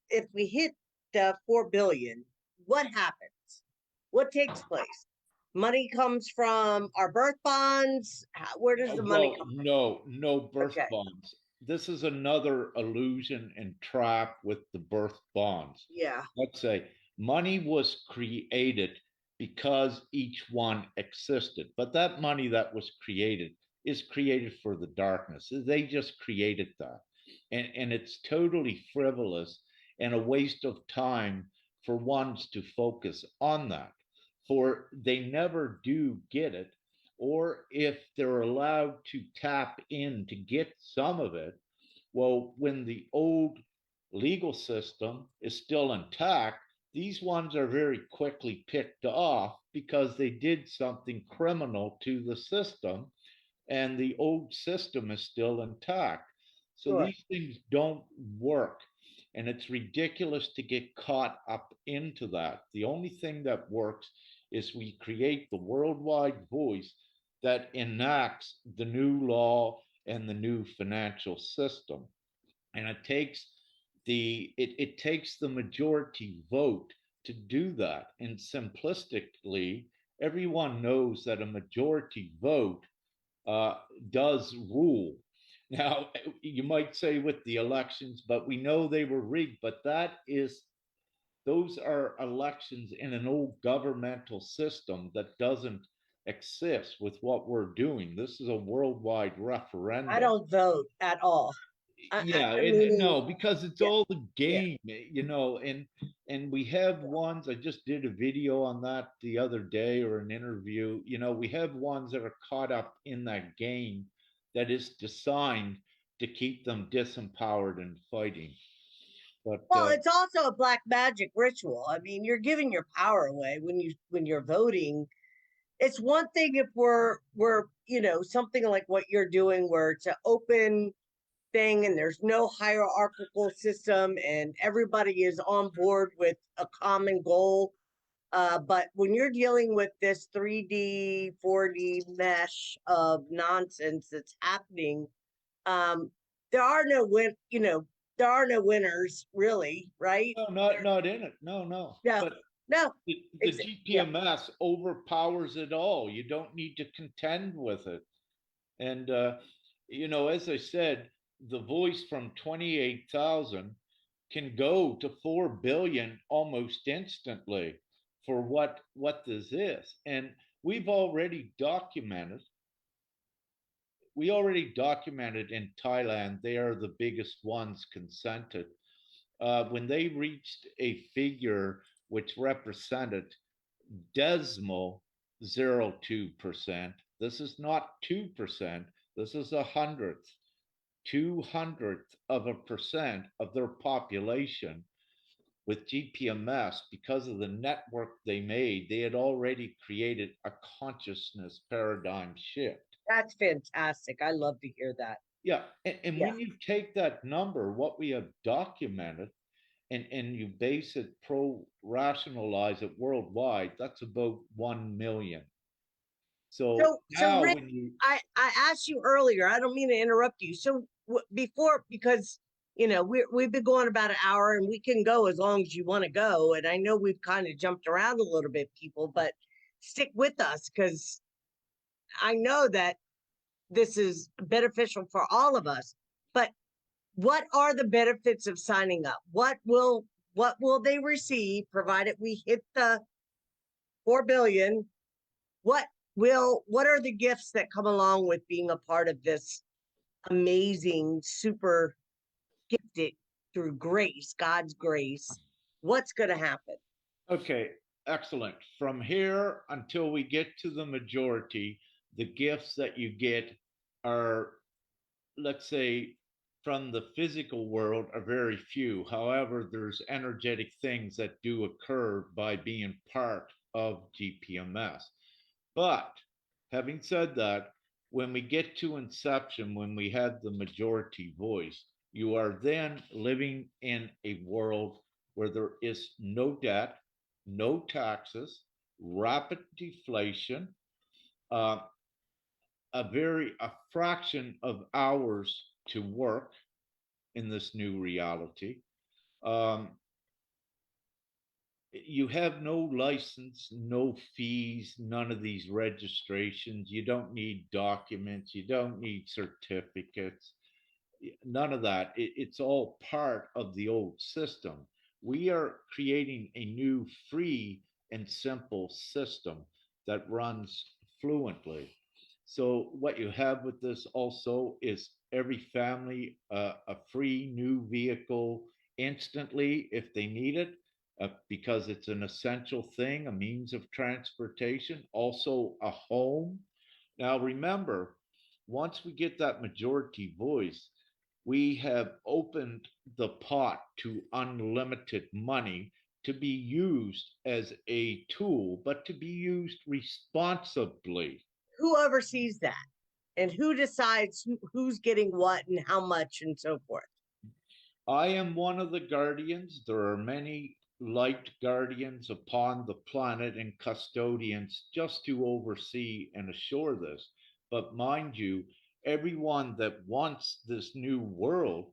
if we hit the 4 billion? What happens? What takes place? Money comes from our birth bonds. Where does the money Well, come no from? birth Okay. bonds. This is another illusion and trap with the birth bonds. Yeah. Let's say money was created because each one existed, but that money that was created is created for the darkness. They just created that. And it's totally frivolous and a waste of time for ones to focus on that. For they never do get it. Or if they're allowed to tap in to get some of it, well, when the old legal system is still intact, these ones are very quickly picked off because they did something criminal to the system and the old system is still intact. So Sure. these things don't work. And it's ridiculous to get caught up into that. The only thing that works is we create the worldwide voice that enacts the new law and the new financial system. And it takes the majority vote to do that. And simplistically, everyone knows that a majority vote uh, does rule. Now, you might say with the elections, but we know they were rigged. But those are elections in an old governmental system that doesn't exist with what we're doing. This is a worldwide I referendum. don't vote at all. Yeah, and Meaning, no, because it's yeah, all the yeah. game, and we have ones. I just did a video on that the other day, or an interview. We have ones that are caught up in that game that is designed to keep them disempowered and fighting. But Well, it's also a black magic ritual. I mean, you're giving your power away when you're voting. It's one thing if we're something like what you're doing, where it's an open thing and there's no hierarchical system and everybody is on board with a common goal. But when you're dealing with this 3D, 4D mesh of nonsense that's happening, um, there are no there are no winners really, right? no, not in it. No, no. No, But no, the yeah. GPMS overpowers it all. You don't need to contend with it. And as I said, the voice from 28,000 can go to 4 billion almost instantly for what this is. And we've already documented in Thailand, they are the biggest ones consented. When they reached a figure which represented decimal 0.02%. This is not 2%. This is 200th of a percent of their population. With GPMS, because of the network they made, they had already created a consciousness paradigm shift. That's fantastic. I love to hear that. Yeah, and Yeah. when you take that number, what we have documented, and you base it, pro rationalize it worldwide, that's about 1 million. So So now Rick, when you I asked you earlier. I don't mean to interrupt you. So before, because we've been going about an hour, and we can go as long as you want to go. And I know we've kind of jumped around a little bit, people, but stick with us because I know that this is beneficial for all of us. But what are the benefits of signing up? What will they receive provided we hit the 4 billion? What are the gifts that come along with being a part of this amazing, super gifted through grace, God's grace? What's going to happen? okay, excellent. From here until we get to the majority, the gifts that you get are, let's say, from the physical world are very few. However, there's energetic things that do occur by being part of GPMS. But having said that, when we get to inception, when we have the majority voice, you are then living in a world where there is no debt, no taxes, rapid deflation, uh, a fraction of hours to work in this new reality. Um, you have no license, no fees, none of these registrations. You don't need documents, you don't need certificates, none of that. It's all part of the old system. We are creating a new free and simple system that runs fluently. So what you have with this also is every family a free new vehicle instantly if they need it, because it's an essential thing, a means of transportation. Also a home. Now remember, once we get that majority voice, we have opened the pot to unlimited money to be used as a tool, but to be used responsibly. Who oversees that? And who decides who's getting what and how much and so forth? I am one of the guardians. There are many light guardians upon the planet and custodians just to oversee and assure this. But mind you, everyone that wants this new world,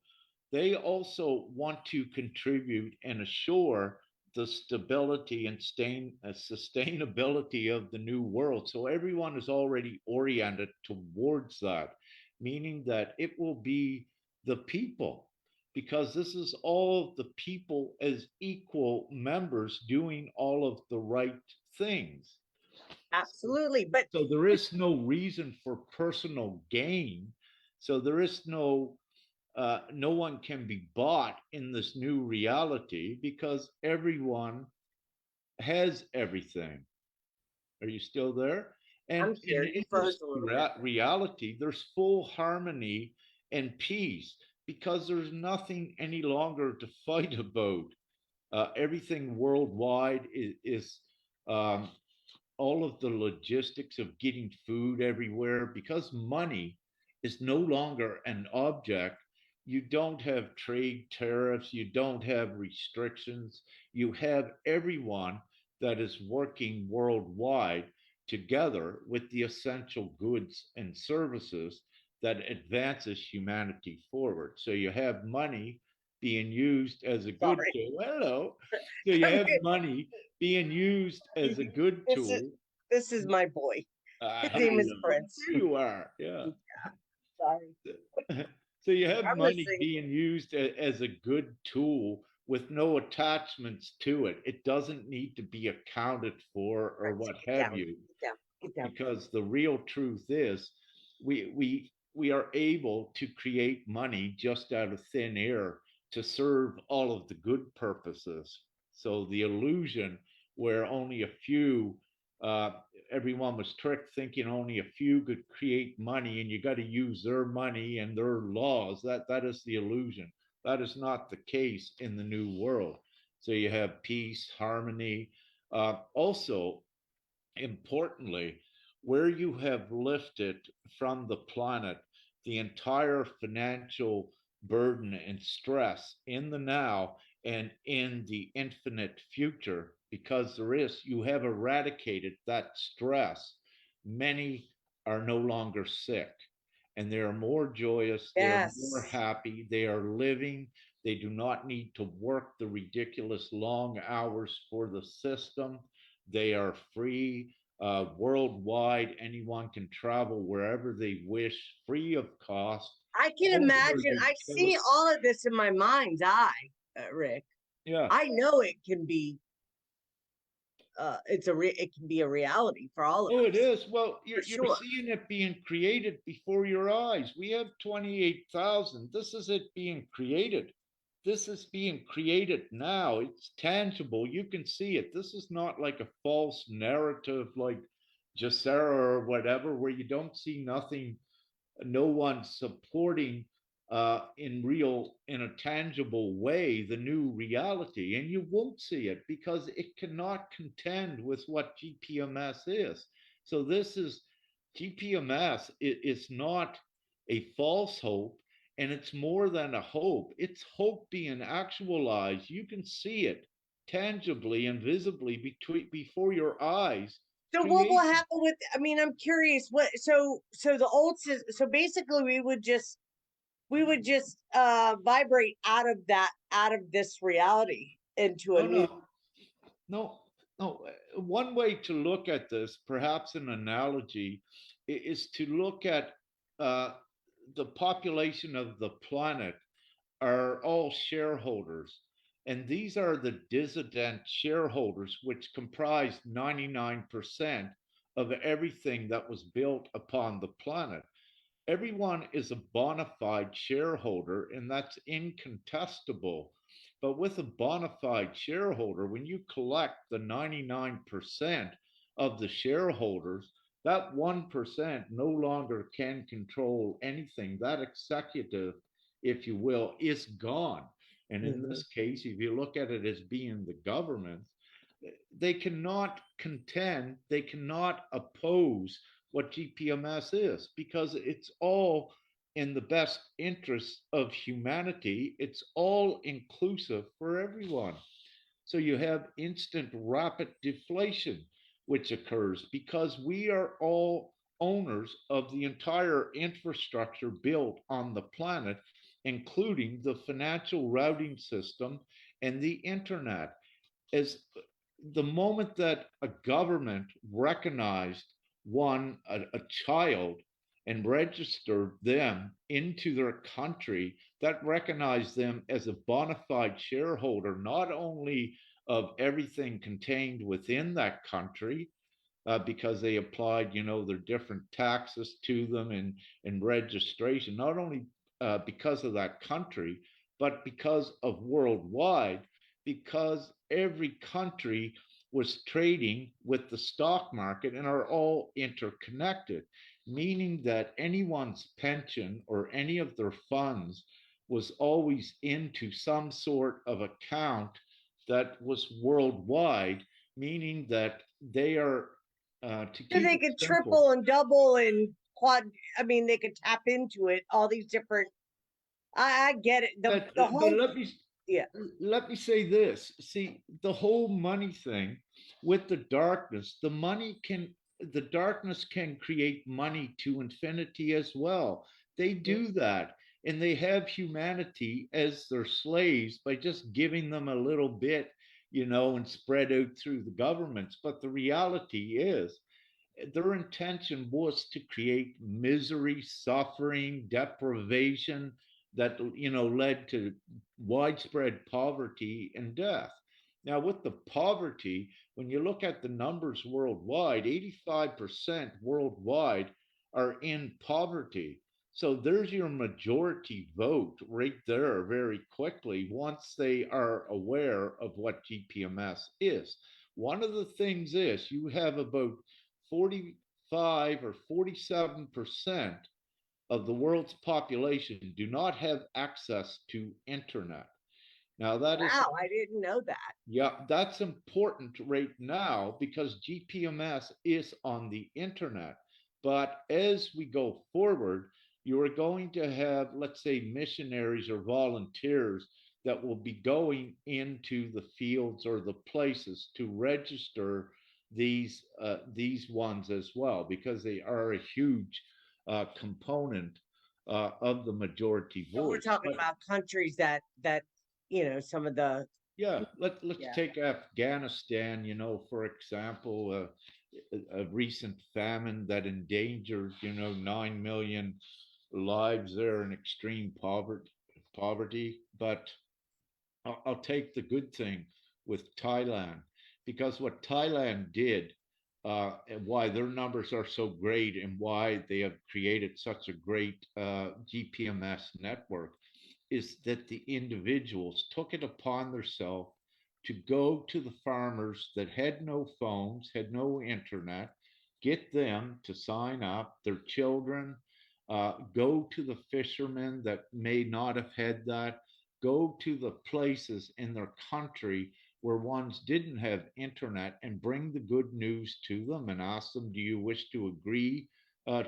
they also want to contribute and assure the stability and sustainability of the new world. So everyone is already oriented towards that, meaning that it will be the people, because this is all of the people as equal members doing all of the right things. Absolutely. So there is no reason for personal gain. So there is no one can be bought in this new reality because everyone has everything. Are you still there? I'm And here. You in this froze a little bit. reality, there's full harmony and peace because there's nothing any longer to fight about. Everything worldwide is um, all of the logistics of getting food everywhere, because money is no longer an object. You don't have trade tariffs, you don't have restrictions, you have everyone that is working worldwide together with the essential goods and services that advances humanity forward. So you have money being used as a good Sorry. tool. Hello. So you have money being used as a good this is tool. this is my boy. His I name is know. Prince. There you are. Yeah. Sorry. So you have I'm money listening. being used as a good tool with no attachments to it. It doesn't need to be accounted for or Prince, what get have down. you, Get down. Get down. because the real truth is we are able to create money just out of thin air to serve all of the good purposes. So the illusion where only a few, uh, everyone was tricked thinking only a few could create money and you got to use their money and their laws. That is the illusion. That is not the case in the new world. So you have peace, harmony. Also, importantly, where you have lifted from the planet the entire financial burden and stress in the now and in the infinite future, because there is, you have eradicated that stress. Many are no longer sick and they are more joyous, they are more Yes. happy, they are living, they do not need to work the ridiculous long hours for the system. They are free worldwide. Anyone can travel wherever they wish, free of cost. I can All of our imagine. I see utilities. all of this in my mind's eye, Rick. Yeah. I know it can be. It can be a reality for all of Oh, it us, is. Well, for you're sure. seeing it being created before your eyes. We have 28,000. This is it being created. This is being created now. It's tangible. You can see it. This is not like a false narrative like Jacera or whatever, where you don't see nothing, no one supporting in a tangible way the new reality, and you won't see it because it cannot contend with what gpms is. So this is gpms. It is not a false hope, and it's more than a hope. It's hope being actualized. You can see it tangibly and visibly before your eyes. So what will Create. happen with? I mean, I'm curious. What? So the old system. So basically, we would just vibrate out of this reality into a No, new. no. No, no. One way to look at this, perhaps an analogy, is to look at uh, the population of the planet are all shareholders. And these are the dissident shareholders, which comprise 99% of everything that was built upon the planet. Everyone is a bona fide shareholder, and that's incontestable. But with a bona fide shareholder, when you collect the 99% of the shareholders, that 1% no longer can control anything. That executive, if you will, is gone. And in Mhm. this case, if you look at it as being the government, they cannot contend, they cannot oppose what GPMS is because it's all in the best interest of humanity. It's all inclusive for everyone. So you have instant rapid deflation, which occurs because we are all owners of the entire infrastructure built on the planet, including the financial routing system and the internet. As the moment that a government recognized a child and registered them into their country, that recognized them as a bona fide shareholder, not only of everything contained within that country, because they applied, their different taxes to them and registration, not only because of that country, but because of worldwide, because every country was trading with the stock market and are all interconnected, meaning that anyone's pension or any of their funds was always into some sort of account that was worldwide, meaning that they are to So keep they it could simple. triple and double and quad. I mean, they could tap into it. All these different. I get it. The But whole yeah. let me say this. See, the whole money thing with the darkness, the darkness can create money to infinity as well. They Mhm. do that. And they have humanity as their slaves by just giving them a little bit, and spread out through the governments. But the reality is their intention was to create misery, suffering, deprivation that led to widespread poverty and death. Now, with the poverty, when you look at the numbers worldwide, 85% worldwide are in poverty. So there's your majority vote right there very quickly once they are aware of what GPMS is. One of the things is you have about 45 or 47% of the world's population do not have access to internet. Now that is, Wow, I didn't know that. yeah, that's important right now because GPMS is on the internet. But as we go forward, you are going to have, let's say, missionaries or volunteers that will be going into the fields or the places to register these ones as well because they are a huge component of the majority So we're voice. talking But about countries that some of the yeah, let's yeah. take Afghanistan, for example, a recent famine that endangered, 9 million lives there in extreme poverty. But I'll take the good thing with Thailand because what Thailand did, and why their numbers are so great and why they have created such a great GPMS network is that the individuals took it upon themselves to go to the farmers that had no phones, had no internet, get them to sign up, their children, go to the fishermen that may not have had that, go to the places in their country where ones didn't have internet and bring the good news to them and ask them, do you wish to agree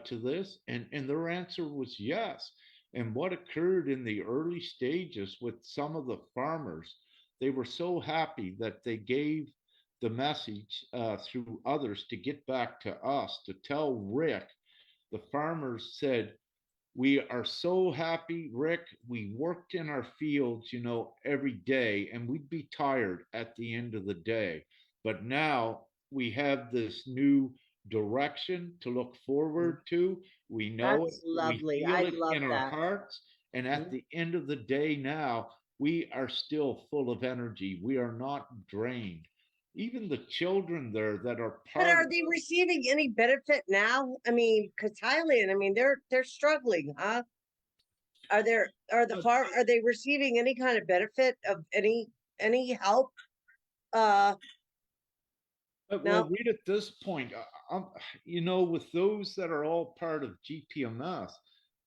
to this? And their answer was yes. And what occurred in the early stages with some of the farmers, they were so happy that they gave the message through others to get back to us to tell Rick. The farmers said, we are so happy, Rick. We worked in our fields, every day, and we'd be tired at the end of the day. But now we have this new direction to look Mhm. forward to. We know it, That's we lovely. feel I it love in our that. hearts. And at Mhm. the end of the day, now we are still full of energy. We are not drained. even the children there that are But part are of. they receiving any benefit now? I mean, because Thailand, I mean, they're struggling, huh? Are they receiving any kind of benefit of any help? Uh, Well, no. read at this point, with those that are all part of GPMS,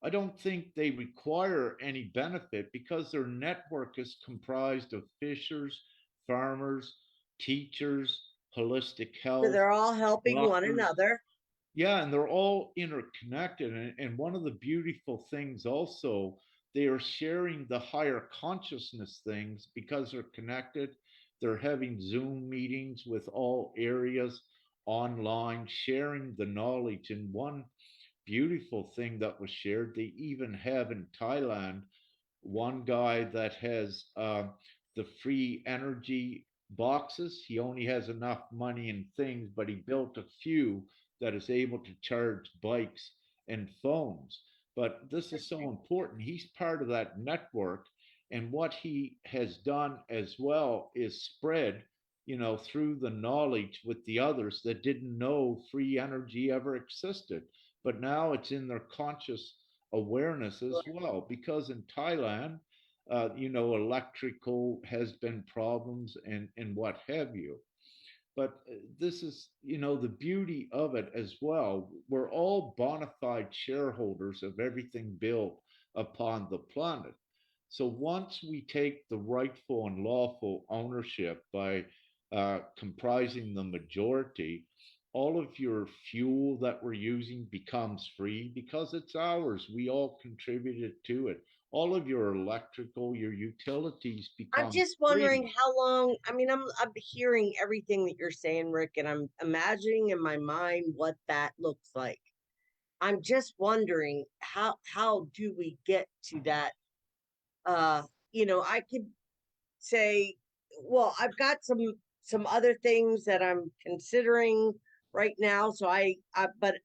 I don't think they require any benefit because their network is comprised of fishers, farmers, teachers, holistic So health, they're all helping one doctors. another. Yeah, and they're all interconnected. And one of the beautiful things also, they are sharing the higher consciousness things because they're connected. They're having Zoom meetings with all areas online, sharing the knowledge. And one beautiful thing that was shared, they even have in Thailand one guy that has the free energy boxes. He only has enough money and things, but he built a few that is able to charge bikes and phones. But this is so important. He's part of that network. And what he has done as well is spread, through the knowledge with the others that didn't know free energy ever existed. But now it's in their conscious awareness as well, because in Thailand, electrical has been problems and what have you. But this is, the beauty of it as well. We're all bona fide shareholders of everything built upon the planet. So once we take the rightful and lawful ownership by comprising the majority, all of your fuel that we're using becomes free because it's ours. We all contributed to it. All of your electrical, your utilities I'm become just free. wondering how long. I mean, I'm hearing everything that you're saying, Rick, and I'm imagining in my mind what that looks like. I'm just wondering how do we get to that? Uh, I could say, well, I've got some other things that I'm considering right now. So but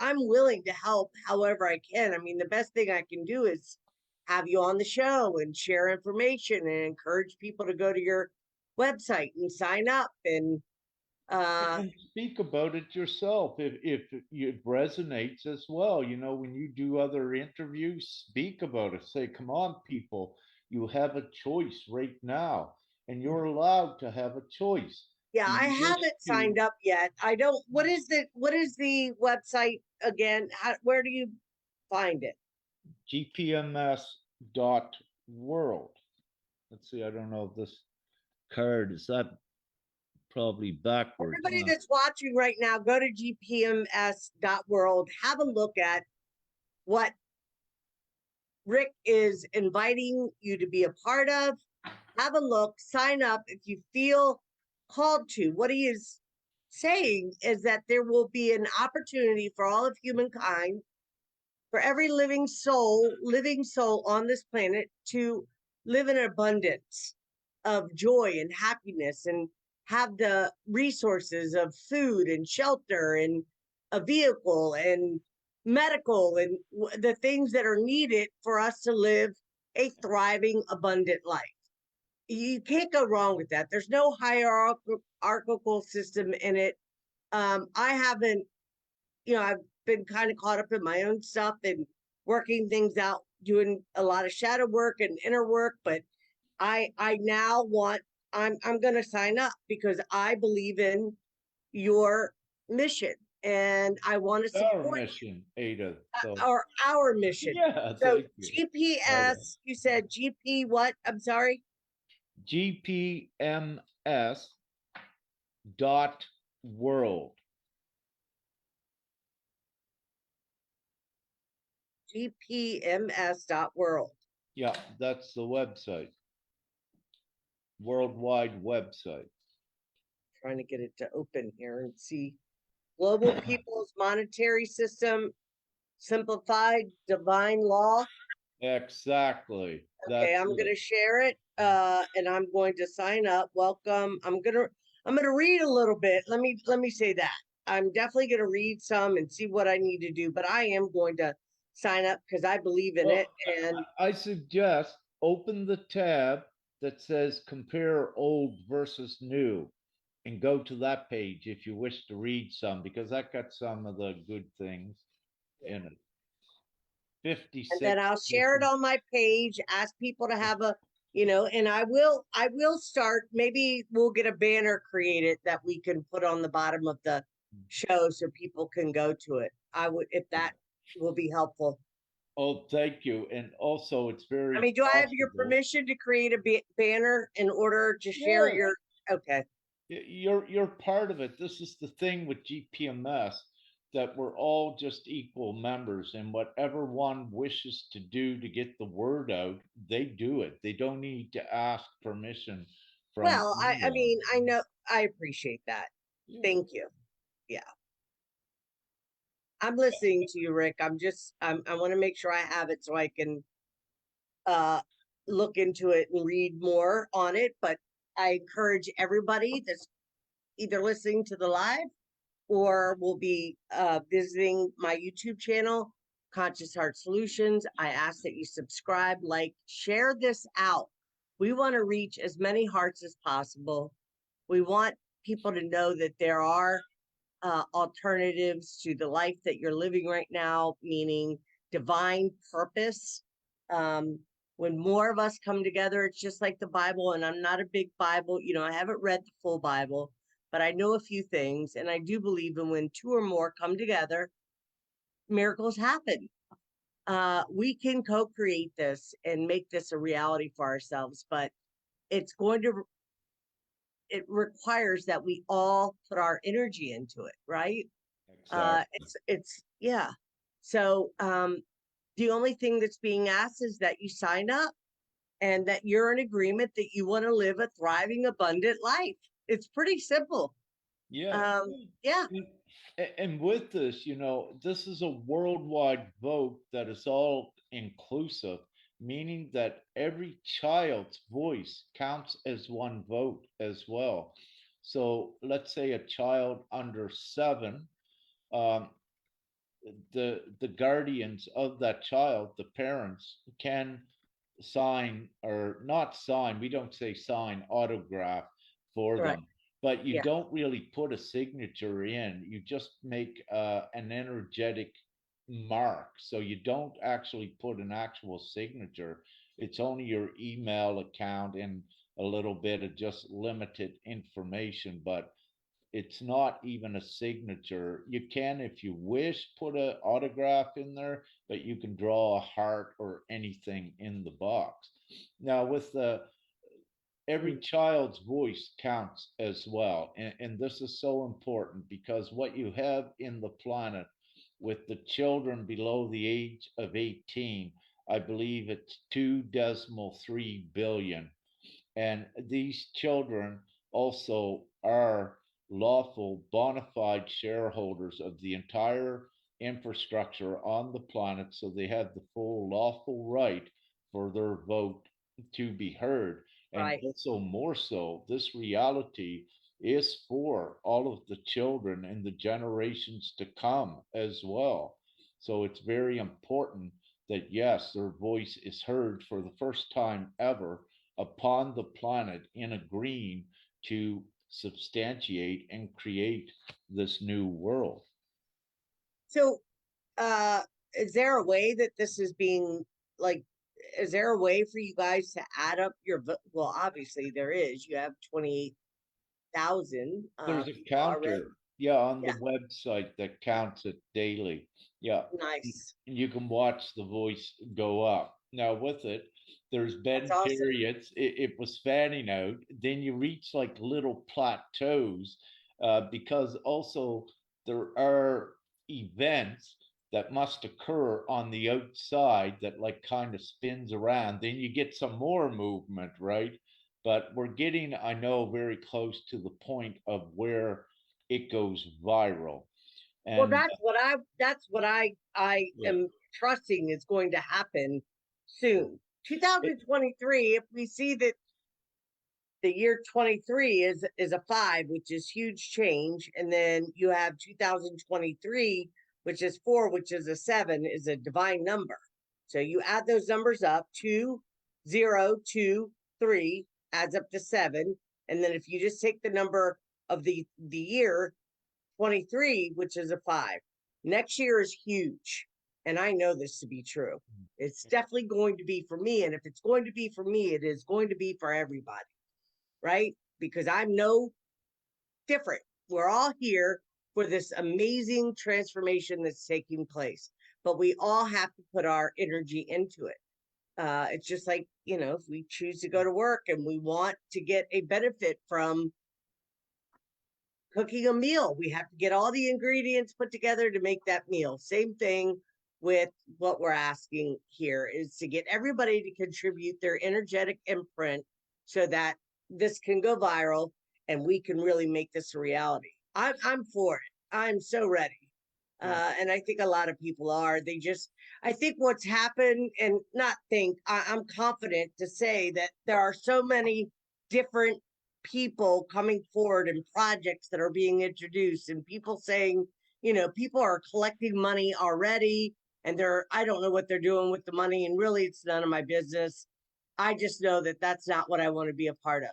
I'm willing to help however I can. I mean, the best thing I can do is have you on the show and share information and encourage people to go to your website and sign up and uh And speak about it yourself if it resonates as well. When you do other interviews, speak about it. Say, come on, people, you have a choice right now, and you're allowed to have a choice. yeah, Do I you wish haven't to signed up yet. I don't what is the website again? Where do you find it? gpms.world? Let's see, I don't know if this card is that probably backwards. Everybody that's watching right now, go to gpms.world, have a look at what Rick is inviting you to be a part of. Have a look, sign up if you feel called to. What he is saying is that there will be an opportunity for all of humankind, for every living soul on this planet to live in abundance of joy and happiness and have the resources of food and shelter and a vehicle and medical and the things that are needed for us to live a thriving, abundant life. You can't go wrong with that. There's no hierarchical system in it. I haven't, I've been kind of caught up in my own stuff and working things out, doing a lot of shadow work and inner work, but I now want I'm going to sign up because I believe in your mission and I want to Our support mission, Ada. So our mission. yeah, So thank you. Ada. GPS, you said GP what? I'm sorry. gpms dot world. gpms.world. Yeah, that's the website, worldwide website. Trying to get it to open here and see Global People's Monetary System, Simplified Divine Law. Exactly. Okay, That's I'm it. gonna share it, and I'm going to sign up. Welcome. I'm gonna read a little bit. Let me say that. I'm definitely gonna read some and see what I need to do, but I am going to sign up because I believe in Well, it. And I suggest open the tab that says compare old versus new and go to that page if you wish to read some, because that got some of the good things in it. And 56 then I'll share it different. on my page, ask people to have a, and I will start, maybe we'll get a banner created that we can put on the bottom of the show so people can go to it. I would, if that will be helpful. Oh, thank you. And also, it's I very mean, do I have your possible. permission to create a banner in order to share Yes, your, okay. you're part of it. This is the thing with GPMS, that we're all just equal members, and whatever one wishes to do to get the word out, they do it. They don't need to ask permission from Well, I anyone. mean, I know, I appreciate that. Yeah. Thank you. Yeah. I'm listening to you, Rick. I want to make sure I have it so I can uh look into it and read more on it. But I encourage everybody that's either listening to the live or will be visiting my YouTube channel, Conscious Heart Solutions. I ask that you subscribe, like, share this out. We want to reach as many hearts as possible. We want people to know that there are alternatives to the life that you're living right now, meaning divine purpose. Um, when more of us come together, it's just like the Bible, and I'm not a big Bible, I haven't read the full Bible, but I know a few things, and I do believe in when two or more come together, miracles happen. We can co-create this and make this a reality for ourselves, but it's going to it requires that we all put our energy into it, right? Exactly. It's yeah. So the only thing that's being asked is that you sign up and that you're in agreement that you want to live a thriving, abundant life. It's pretty simple. Yeah. Yeah, And with this, this is a worldwide vote that is all inclusive, meaning that every child's voice counts as one vote as well. So let's say a child under 7, um, the guardians of that child, the parents, can sign, or not sign, we don't say sign, autograph for right. them, but you Yeah. don't really put a signature in. You just make an energetic mark, so you don't actually put an actual signature. It's only your email account and a little bit of just limited information, but it's not even a signature. You can, if you wish, put an autograph in there, but you can draw a heart or anything in the box. Now, with the every Mm. child's voice counts as well, and this is so important, because what you have in the planet with the children below the age of 18, I believe it's 2.3 billion, and these children also are lawful bona fide shareholders of the entire infrastructure on the planet. So they have the full lawful right for their vote to be heard. And Right. also, more so, this reality is for all of the children and the generations to come as well. So it's very important that, yes, their voice is heard for the first time ever upon the planet, in agreeing to substantiate and create this new world. So uh is there a way that this is being like is there a way for you guys to add up your well, obviously there is. You have 28,000 There's a people already. counter, yeah, on the Yeah, website that counts it daily. Yeah, nice. and you can watch the voice go up. Now, with it, there's That's been awesome. periods it was fanning out. Then you reach like little plateaus, because also there are events that must occur on the outside that like kind of spins around. Then you get some more movement, right? But we're getting, I know, very close to the point of where it goes viral. Well, And that's what I yeah, am trusting is going to happen soon. it, 2023, if we see that the year 23 is a 5, which is huge change, and then you have 2023, which is 4, which is a 7, is a divine number. So you add those numbers up, 2, 0, 2, 3 adds up to 7, and then if you just take the number of the year 23, which is a 5. Next year is huge. And I know this to be true. It's definitely going to be for me. And if it's going to be for me, it is going to be for everybody, right? Because I'm no different. We're all here for this amazing transformation that's taking place, but we all have to put our energy into it. It's just like, if we choose to go to work and we want to get a benefit from cooking a meal, we have to get all the ingredients put together to make that meal. Same thing with what we're asking here is to get everybody to contribute their energetic imprint so that this can go viral and we can really make this a reality. I'm for it. I'm so ready. And I think a lot of people are. I think what's happened, and not think, I'm confident to say that there are so many different people coming forward and projects that are being introduced, and people saying, people are collecting money already, and I don't know what they're doing with the money, and really it's none of my business. I just know that that's not what I want to be a part of.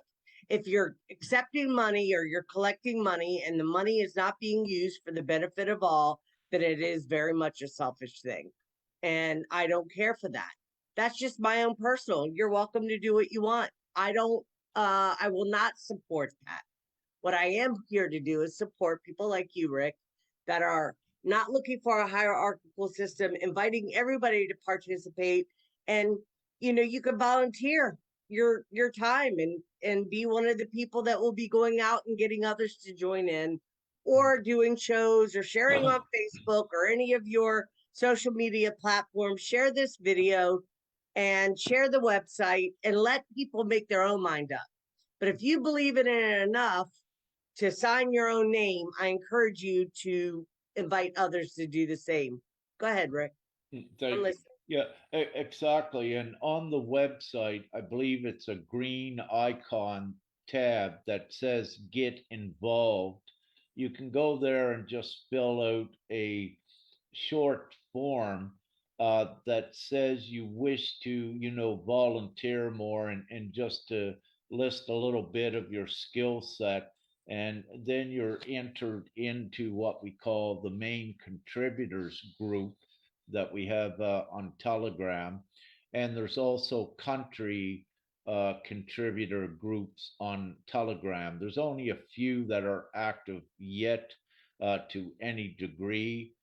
If you're accepting money or you're collecting money and the money is not being used for the benefit of all, then it is very much a selfish thing. And I don't care for that. That's just my own personal. You're welcome to do what you want. I will not support that. What I am here to do is support people like you, Rick, that are not looking for a hierarchical system, inviting everybody to participate. And, you can volunteer your time and be one of the people that will be going out and getting others to join in, or doing shows or sharing on Facebook or any of your social media platforms. Share this video and share the website and let people make their own mind up. But if you believe in it enough to sign your own name, I encourage you to invite others to do the same. Go ahead, Rick. Thank you. Yeah, exactly. And on the website, I believe it's a green icon tab that says Get Involved. You can go there and just fill out a short form that says you wish to, volunteer more, and just to list a little bit of your skill set. And then you're entered into what we call the main contributors group that we have on Telegram. And there's also country contributor groups on Telegram. There's only a few that are active yet to any degree.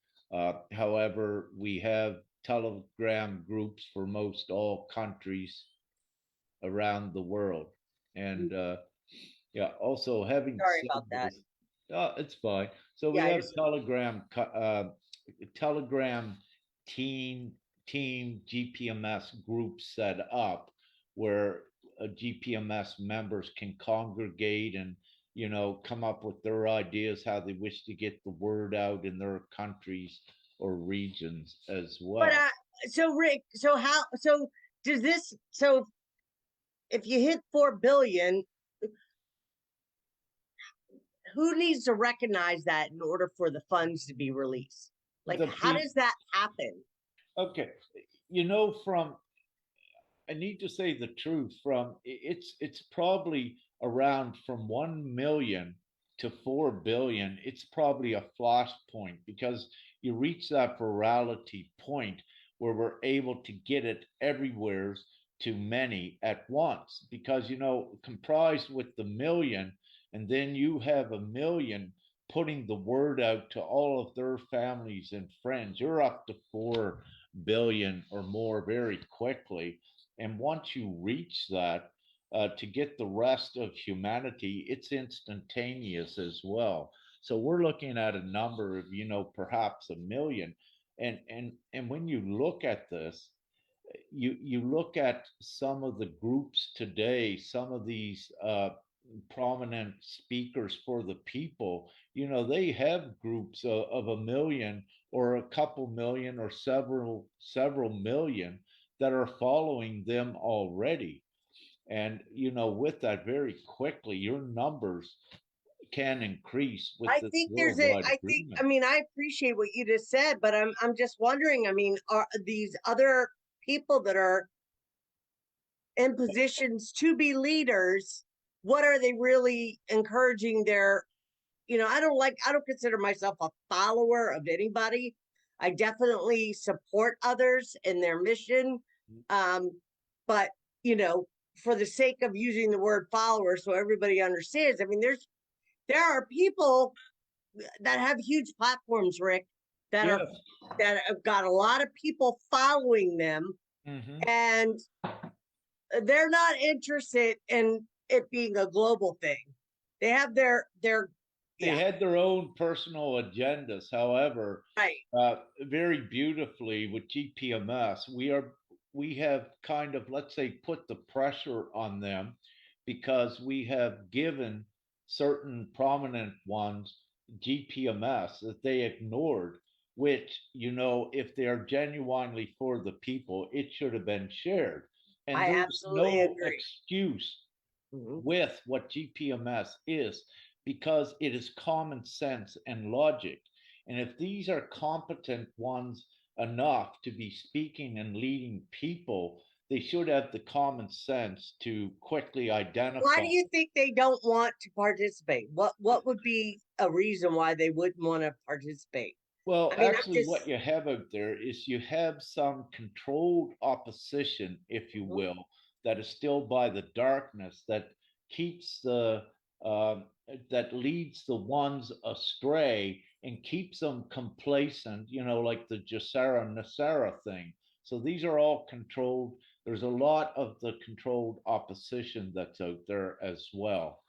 However, we have Telegram groups for most all countries around the world. And yeah, also having Sorry said about that. this, it's fine. So we Yeah, have Telegram team GPMS groups set up where GPMS members can congregate and come up with their ideas how they wish to get the word out in their countries or regions as well. But so Rick, so does this, so if you hit 4 billion, who needs to recognize that in order for the funds to be released? Like, how does that happen? Okay, from, I need to say the truth, from it's probably around from 1 million to 4 billion. It's probably a flashpoint because you reach that virality point where we're able to get it everywhere to many at once, because comprised with the million, and then you have a million putting the word out to all of their families and friends, you're up to 4 billion or more very quickly. And once you reach that, to get the rest of humanity, it's instantaneous as well. So we're looking at a number of, perhaps a million. And when you look at this, you look at some of the groups today, some of these prominent speakers for the people, they have groups of a million or a couple million or several million that are following them already. And with that, very quickly your numbers can increase with I this think worldwide agreement. I appreciate what you just said, but I'm just wondering, are these other people that are in positions to be leaders, what are they really encouraging their I don't consider myself a follower of anybody. I definitely support others in their mission. Um, but, for the sake of using the word follower so everybody understands, I mean, there are people that have huge platforms, Rick, that are Yes. that have got a lot of people following them, Hmm. and they're not interested in it being a global thing. They have their They yeah, had their own personal agendas. However, right. very beautifully with GPMS, we have kind of, let's say, put the pressure on them because we have given certain prominent ones GPMS that they ignored, which, if they are genuinely for the people, it should have been shared. And I there's absolutely no agree. excuse Mhm. with what GPMS is because it is common sense and logic. And if these are competent ones enough to be speaking and leading people, they should have the common sense to quickly Why identify. do you think they don't want to participate? What would be a reason why they wouldn't want to participate? Well, I mean, I'm actually, what just you have out there is you have some controlled opposition, if you Mhm. will, that is still by the darkness that keeps um that leads the ones astray and keeps them complacent, like the Jasara Nasara thing. So these are all controlled. There's a lot of the controlled opposition that's out there as well.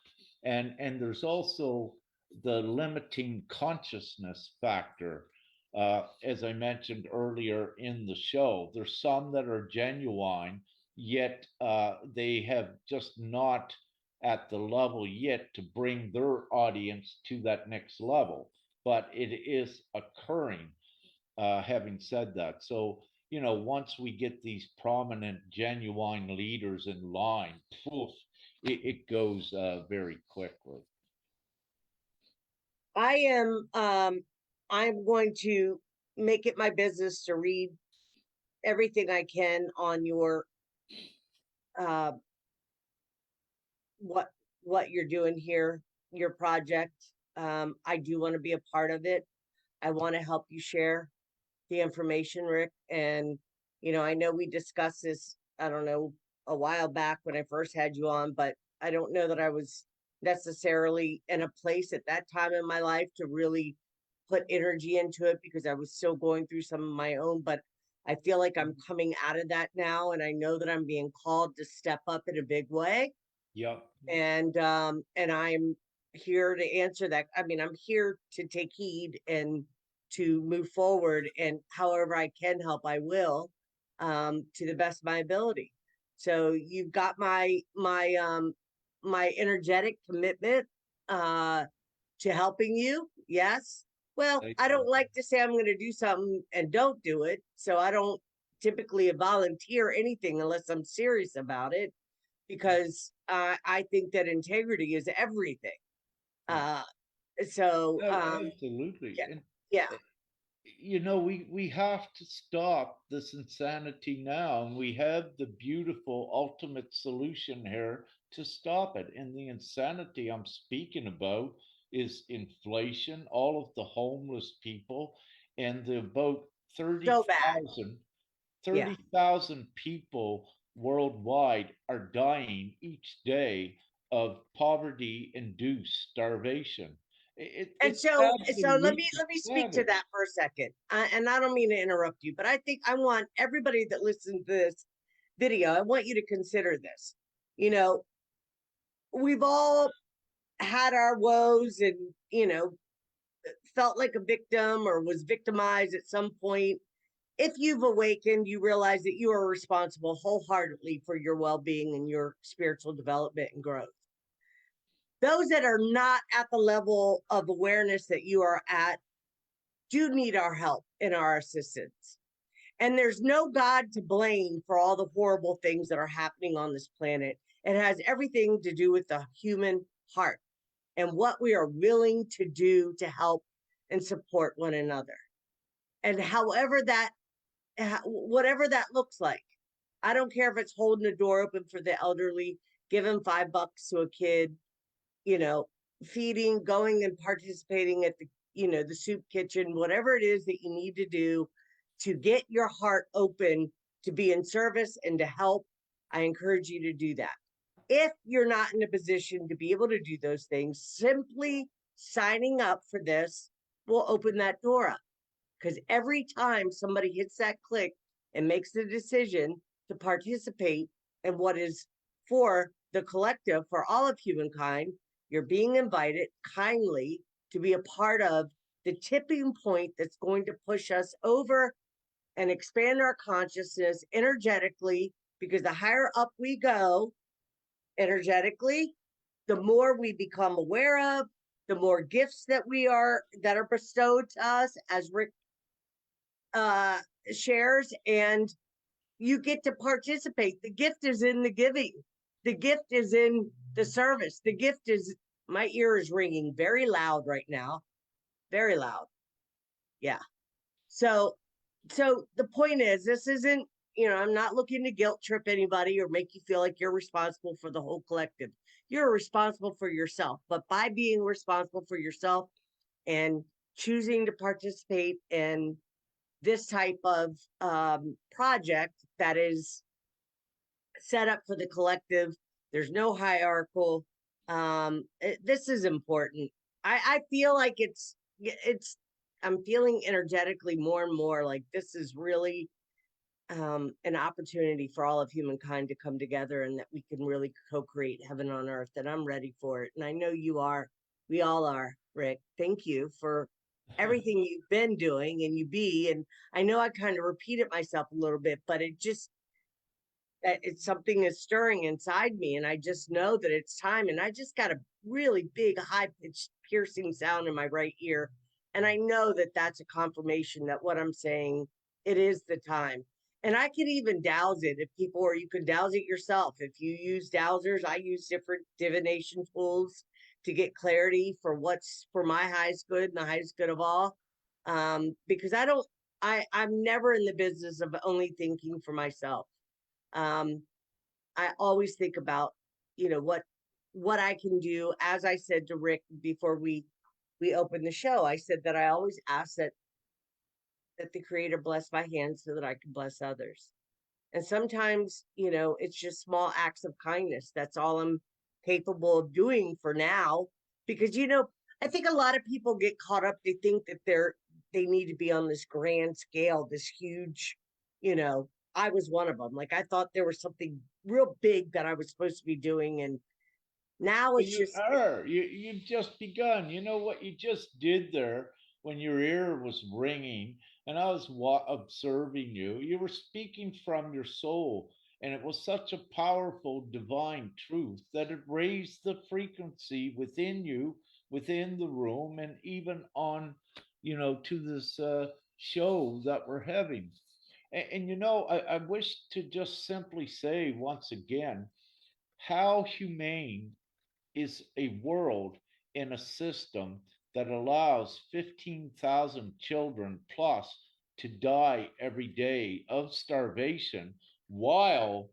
And there's also the limiting consciousness factor. As I mentioned earlier in the show, there's some that are genuine, yet they have just not at the level yet to bring their audience to that next level. But it is occurring, having said that. So, once we get these prominent, genuine leaders in line, poof, it goes very quickly. I am I'm going to make it my business to read everything I can on your uh what what you're doing here, your project. I do want to be a part of it. I want to help you share the information, Rick. And, I know we discussed this, I don't know, a while back when I first had you on, but I don't know that I was necessarily in a place at that time in my life to really put energy into it because I was still going through some of my own. But I feel like I'm coming out of that now. And I know that I'm being called to step up in a big way. Yep. And I'm here to answer that. I mean, I'm here to take heed and to move forward, and however I can help I will, to the best of my ability. So you've got my energetic commitment to helping you. Yes. Well, Thank I you. don't like to say I'm going to do something and don't do it, so I don't typically volunteer anything unless I'm serious about it, because I think that integrity is everything. Yeah. Uh, so Absolutely. yeah, And yeah. uh, we have to stop this insanity now, and we have the beautiful ultimate solution here to stop it. And the insanity I'm speaking about is inflation, all of the homeless people, and the about So bad. 30,000 Yeah. 30,000 people worldwide are dying each day of poverty induced starvation. And It's so absolutely let me speak to savage. that for a second. And I don't mean to interrupt you, but I think I want everybody that listens to this video, I want you to consider this. You know, we've all had our woes and, felt like a victim or was victimized at some point. If you've awakened, you realize that you are responsible wholeheartedly for your well-being and your spiritual development and growth. Those that are not at the level of awareness that you are at do need our help and our assistance. And there's no God to blame for all the horrible things that are happening on this planet. It has everything to do with the human heart and what we are willing to do to help and support one another. And whatever that looks like. I don't care if it's holding the door open for the elderly, giving $5 to a kid, you know, feeding, going and participating at the, the soup kitchen, whatever it is that you need to do to get your heart open to be in service and to help, I encourage you to do that. If you're not in a position to be able to do those things, simply signing up for this will open that door up. Because every time somebody hits that click and makes the decision to participate in what is for the collective, for all of humankind, you're being invited kindly to be a part of the tipping point that's going to push us over and expand our consciousness energetically. Because the higher up we go energetically, the more we become aware of, the more gifts that are bestowed to us, as Rick shares, and you get to participate. The gift is in the giving. The gift is in the service. The gift is, my ear is ringing very loud right now. Very loud. Yeah. So the point is, this isn't, I'm not looking to guilt trip anybody or make you feel like you're responsible for the whole collective. You're responsible for yourself, but by being responsible for yourself and choosing to participate in this type of project that is set up for the collective, there's no hierarchical. This is important. I feel like it's I'm feeling energetically more and more like this is really an opportunity for all of humankind to come together, and that we can really co-create heaven on earth. And I'm ready for it, and I know you are. We all are. Rick, thank you for everything you've been doing and and I know I kind of repeated myself a little bit, but it's something is stirring inside me, and I just know that it's time. And I just got a really big, high-pitched, piercing sound in my right ear, and I know that that's a confirmation that what I'm saying, it is the time. And I could even dowse it if people, or you can dowse it yourself. If you use dowsers, I use different divination tools to get clarity for what's for my highest good and the highest good of all. Because I'm never in the business of only thinking for myself. um, I always think about, what I can do. As I said to Rick before we opened the show, I said that I always ask that the Creator bless my hands so that I can bless others. And sometimes, it's just small acts of kindness. That's all I'm capable of doing for now. Because, I think a lot of people get caught up. They think that they need to be on this grand scale, this huge, you know, I was one of them. Like, I thought there was something real big that I was supposed to be doing. And now Well, it's you just, are. You've just begun. You know what you just did there when your ear was ringing, and I was observing you. You were speaking from your soul, and it was such a powerful divine truth that it raised the frequency within you, within the room, and even on, to this show that we're having. And I wish to just simply say once again how humane is a world in a system that allows 15,000 children plus to die every day of starvation, while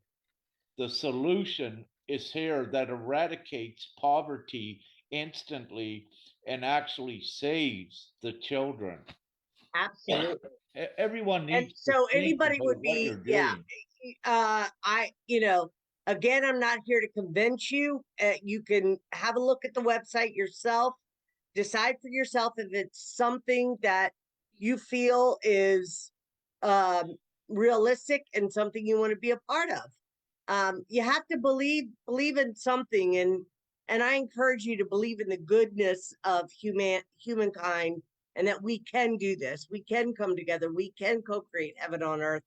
the solution is here that eradicates poverty instantly and actually saves the children. absolutely. Everyone And needs to so think anybody about would what be, you're yeah. doing. Again, I'm not here to convince you. You can have a look at the website yourself, decide for yourself if it's something that you feel is um, realistic and something you want to be a part of. You have to believe in something, and I encourage you to believe in the goodness of humankind, and that we can do this. We can come together. We can co-create heaven on earth,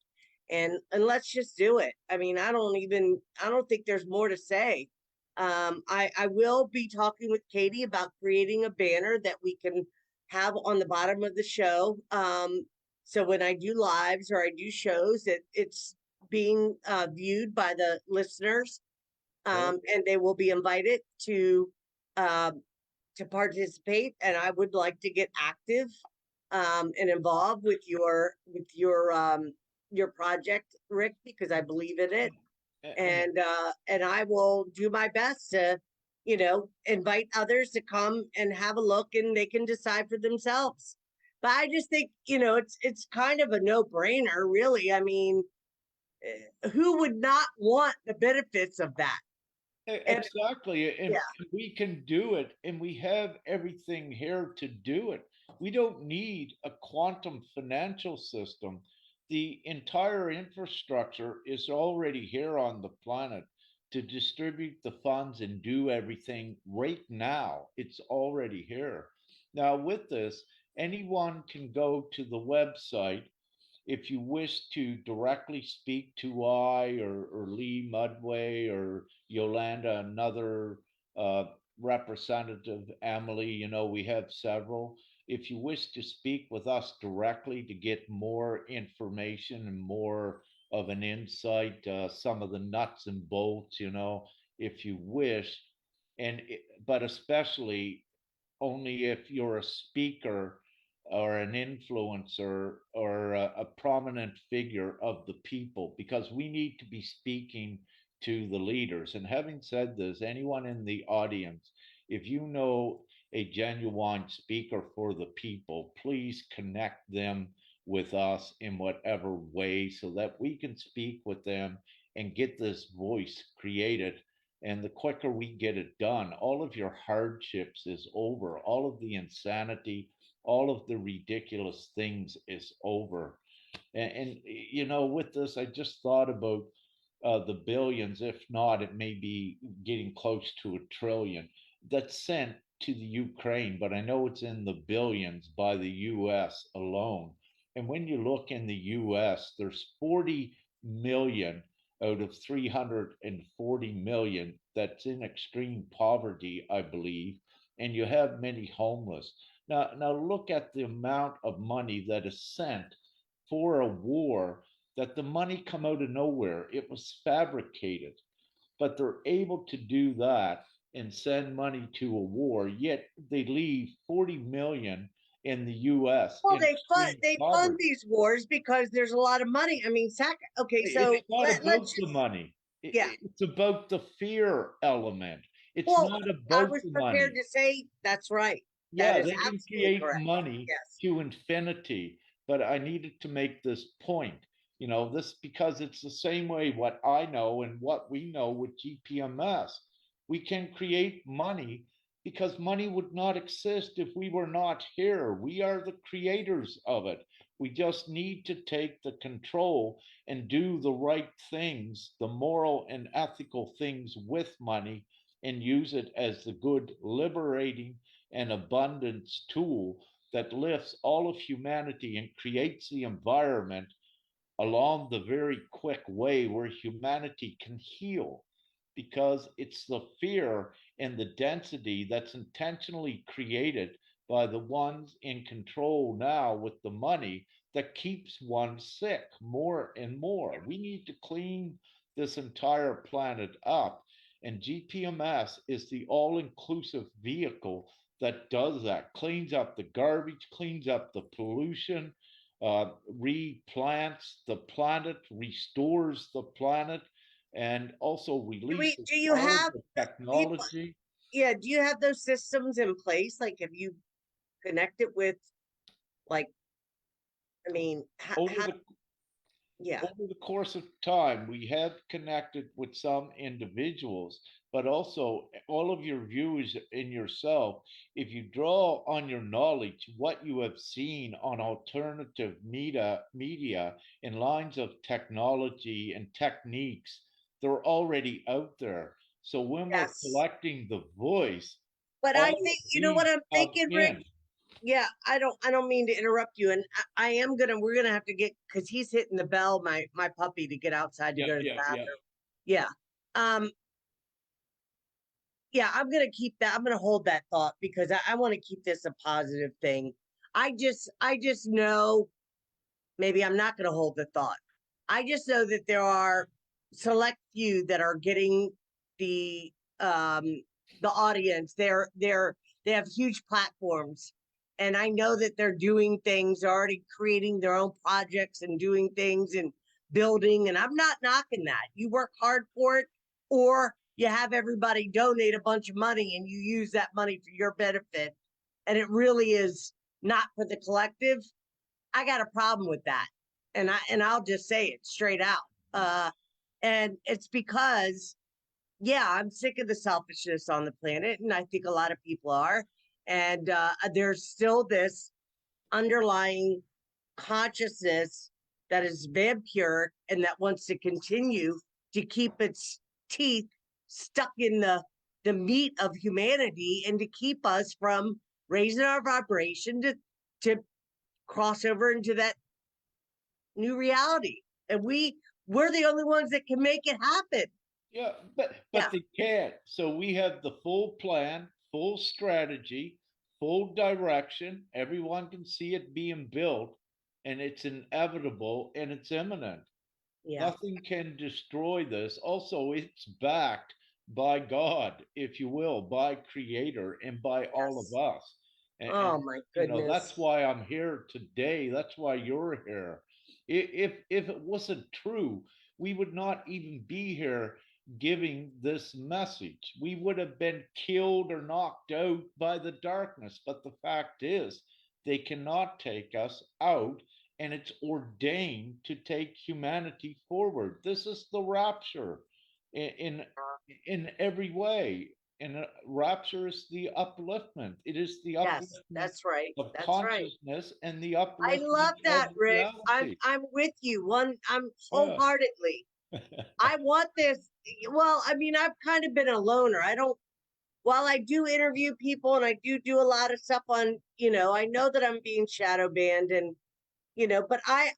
and let's just do it. I mean, I don't think there's more to say. I will be talking with Katie about creating a banner that we can have on the bottom of the show. So when I do lives or I do shows, it's being viewed by the listeners, and they will be invited um, to participate. And I would like to get active and involved with your project, Rick, because I believe in it, And and I will do my best invite others to come and have a look, and they can decide for themselves. But I just think, it's kind of a no-brainer, really. I mean, who would not want the benefits of that? And Exactly. And yeah, we can do it, and we have everything here to do it. We don't need a quantum financial system. The entire infrastructure is already here on the planet to distribute the funds and do everything right now. It's already here. Now, with this, anyone can go to the website if you wish to directly speak to or Lee Mudway or Yolanda, another uh, representative, Emily, we have several. If you wish to speak with us directly to get more information and more of an insight, some of the nuts and bolts, if you wish, but especially only if you're a speaker or an influencer or a prominent figure of the people, because we need to be speaking to the leaders. And having said this, anyone in the audience, if you know a genuine speaker for the people, please connect them with us in whatever way so that we can speak with them and get this voice created. And the quicker we get it done, all of your hardships is over, all of the insanity, all of the ridiculous things is over. With this, I just thought about the billions. If not, it may be getting close to a trillion that's sent to the Ukraine, but I know it's in the billions by the US alone. And when you look in the US, there's 40 million out of 340 million that's in extreme poverty, I believe, and you have many homeless. Now look at the amount of money that is sent for a war, that the money come out of nowhere. It was fabricated, but they're able to do that and send money to a war, yet they leave 40 million in the US well, in they extreme fund poverty. these wars because there's a lot of money. I mean, okay, It's so not about let's the just, money. yeah. It's about the fear element. It's Well, not I about was the prepared money. to say that's right. That Yeah, is they can absolutely create correct. money Yes. to infinity, but I needed to make this point. This because it's the same way what I know and what we know with GPMS. We can create money because money would not exist if we were not here. We are the creators of it. We just need to take the control and do the right things, the moral and ethical things with money, and use it as the good liberating and abundance tool that lifts all of humanity and creates the environment along the very quick way where humanity can heal, because it's the fear and the density that's intentionally created by the ones in control now with the money that keeps one sick more and more. We need to clean this entire planet up, and GPMS is the all inclusive vehicle that does that, cleans up the garbage, cleans up the pollution, replants the planet, restores the planet, and also releases Do you all have the people? technology. Yeah. Do you have those systems in place? Like, have you connected with, like, I mean, Over the yeah. over the course of time, we have connected with some individuals, but also all of your viewers in yourself. If you draw on your knowledge, what you have seen on alternative media in lines of technology and techniques, they're already out there. So when we're Yes. collecting the voice, But I all of think, what these I'm come thinking, Rick. in. Yeah, I don't mean to interrupt you, and I am gonna we're gonna have to get, because he's hitting the bell, my puppy, to get outside to Yeah, go to the yeah, yeah. bathroom. Yeah. Um, yeah, I'm gonna keep that. I'm gonna hold that thought, because I want to keep this a positive thing. I just know, maybe I'm not gonna hold the thought. I just know that there are select few that are getting the um the audience. They have huge platforms, and I know that they're doing things, they're already creating their own projects and doing things and building, and I'm not knocking that. You work hard for it, or you have everybody donate a bunch of money and you use that money for your benefit, and it really is not for the collective. I got a problem with that. I'll just say it straight out. And it's because, yeah, I'm sick of the selfishness on the planet, and I think a lot of people are. And there's still this underlying consciousness that is vampiric and that wants to continue to keep its teeth stuck in the meat of humanity, and to keep us from raising our vibration to cross over into that new reality. And we're the only ones that can make it happen. Yeah, Yeah. but they can't. So we have the full plan, full strategy, full direction. Everyone can see it being built, and it's inevitable and it's imminent. Yeah. Nothing can destroy this. Also, it's backed by God, if you will, by Creator and by all of Yes. us. And Oh my you know, that's goodness. why I'm here today. That's why you're here. If it wasn't true, we would not even be here giving this message. We would have been killed or knocked out by the darkness. But the fact is, they cannot take us out, and it's ordained to take humanity forward. This is the rapture in in every way. And rapture is the upliftment. It is the Yes, upliftment that's right. of That's right. consciousness and the I upliftment love that, of Rick. I'm reality. I'm with you. I'm Yeah. wholeheartedly. I want this. Well, I mean, I've kind of been a loner. I don't, while I do interview people and I do a lot of stuff on, I know that I'm being shadow banned, and but I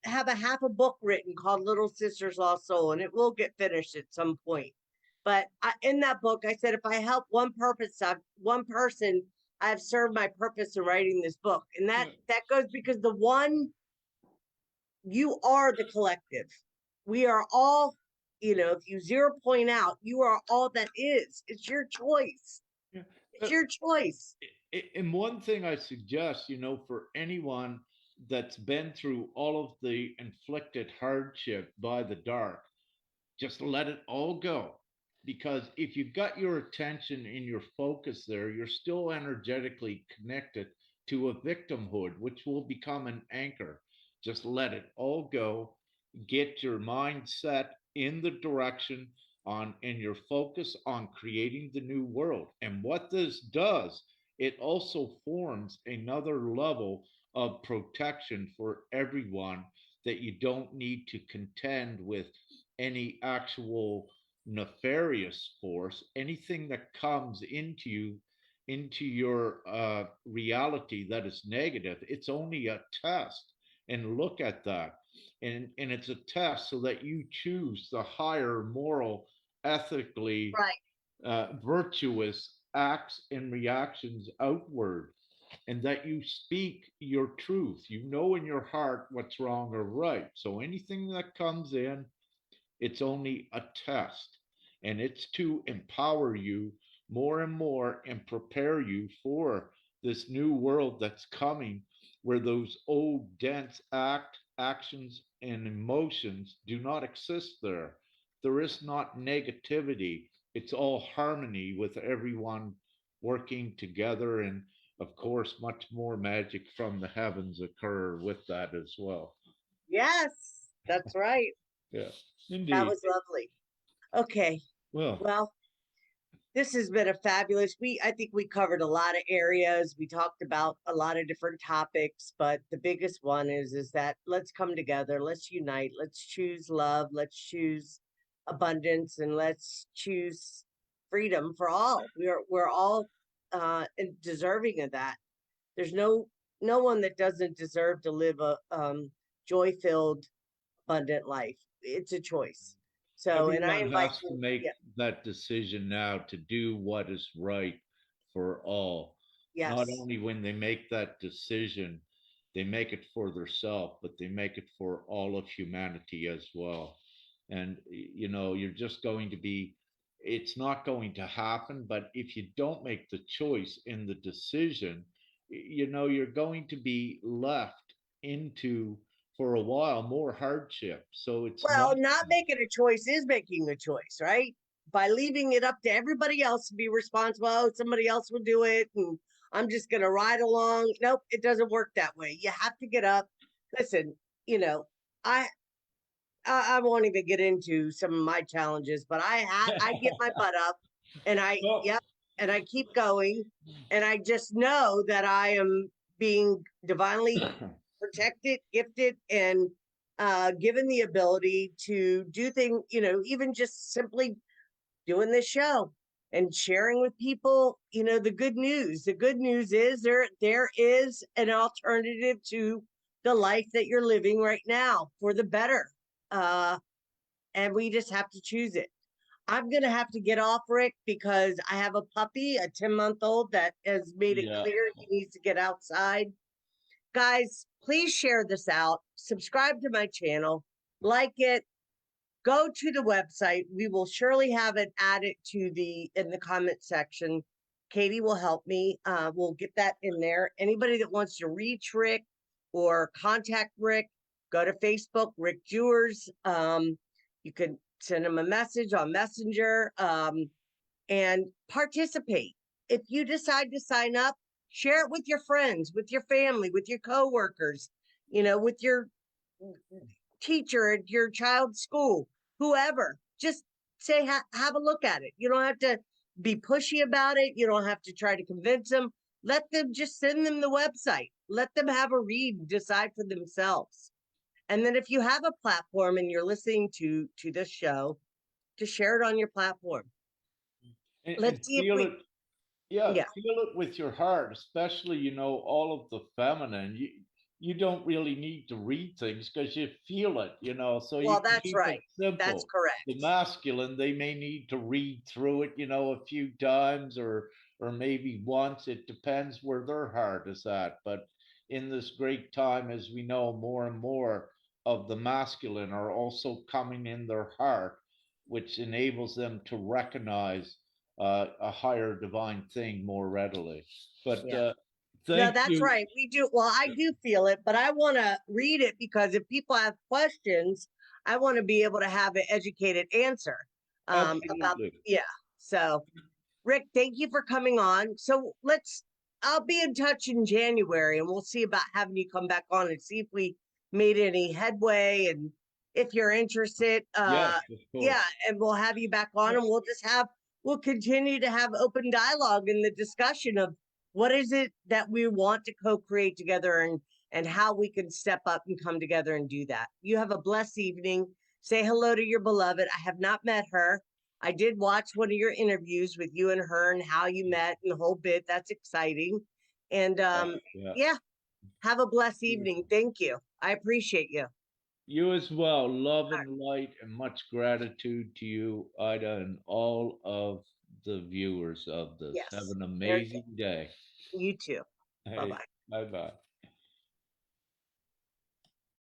have a half a book written called Little Sisters Lost Soul, and it will get finished at some point. But in that book, I said if I help one person, I've served my purpose in writing this book, and that Yeah. that goes because the one, you are the collective. We are all, if you 0 point out, you are all that is. It's your choice. Yeah. It's your choice. And one thing I suggest, for anyone that's been through all of the inflicted hardship by the dark, just let it all go. Because if you've got your attention and your focus there, you're still energetically connected to a victimhood, which will become an anchor. Just let it all go. Get your mindset in the direction on and your focus on creating the new world. And what this does, it also forms another level of protection for everyone, that you don't need to contend with any actual nefarious force. Anything that comes into your reality that is negative, it's only a test. And look at that. And it's a test so that you choose the higher moral, ethically Right. virtuous acts and reactions outward, and that you speak your truth. You know in your heart what's wrong or right. So anything that comes in, it's only a test, and it's to empower you more and more and prepare you for this new world that's coming, where those old dense actions and emotions do not exist there. There is not negativity. It's all harmony with everyone working together, and of course much more magic from the heavens occur with that as well. Yes, that's right. Yeah, That indeed. was lovely. Okay. Well, Well, this has been a fabulous. I think we covered a lot of areas. We talked about a lot of different topics, but the biggest one is that let's come together, let's unite, let's choose love, let's choose abundance, and let's choose freedom for all. We're all deserving of that. There's no one that doesn't deserve to live a joy-filled, abundant life. It's a choice. So, and I everyone invite has to you. make Yeah, that decision now to do what is right for all. Not yes. only when they make that decision, they make it for themselves, but they make it for all of humanity as well. And, you're just going to be, it's not going to happen. But if you don't make the choice in the decision, you're going to be left into, for a while, more hardship. So it's not. Well, not making a choice is making a choice, right? by leaving it up to everybody else to be responsible. Oh, somebody else will do it, and I'm just going to ride along. Nope, it doesn't work that way. You have to get up. Listen, you know, I I won't even get into some of my challenges, but I get my butt up, and Well, yep, and I keep going, and I just know that I am being divinely protected, gifted, and given the ability to do things. You know, even just simply doing this show and sharing with people. You know, the good news. The good news is there is an alternative to the life that you're living right now for the better. Uh, and we just have to choose it. I'm going to have to get off, Rick, because I have a puppy, a 10-month-old, that has made it yeah. clear he needs to get outside. Guys, please share this out. Subscribe to my channel, like it, go to the website. We will surely have it added to in the comment section. Katie will help me. We'll get that in there. Anybody that wants to reach Rick or contact Rick, go to Facebook, Rick Jewers. You can send him a message on Messenger, and participate. If you decide to sign up, share it with your friends, with your family, with your coworkers, you know, with your teacher at your child's school, whoever. Just say, have a look at it. You don't have to be pushy about it. You don't have to try to convince them. Let them, just send them the website. Let them have a read, decide for themselves. And then if you have a platform and you're listening to this show, to share it on your platform. And Let's see if feel we, it. Yeah, yeah. feel it with your heart, especially, all of the feminine. You don't really need to read things because you feel it. So you Well, can that's keep it right. That's simple. The correct. masculine, they may need to read through it, a few times or maybe once. It depends where their heart is at. But in this great time, as we know, more and more of the masculine are also coming in their heart, which enables them to recognize a higher divine thing more readily. But Yeah. No, thank that's you. right. We do. Well, I do feel it, but I want to read it because if people have questions, I want to be able to have an educated answer about, Absolutely. yeah. So, Rick, thank you for coming on. So I'll be in touch in January, and we'll see about having you come back on and see if we made any headway, and if you're interested. Yes, of Yeah, course. and we'll have you back on, and we'll continue to have open dialogue in the discussion of what is it that we want to co-create together, and how we can step up and come together and do that. You have a blessed evening. Say hello to your beloved. I have not met her. I did watch one of your interviews with you and her and how you met and the whole bit. That's exciting. And Yeah. yeah, have a blessed evening. Thank you. I appreciate you. You as well. Love All right. and light and much gratitude to you, Ida, and all of the viewers of this. Have Yes. an Very amazing good. day. You too. Bye Hey, bye. bye bye.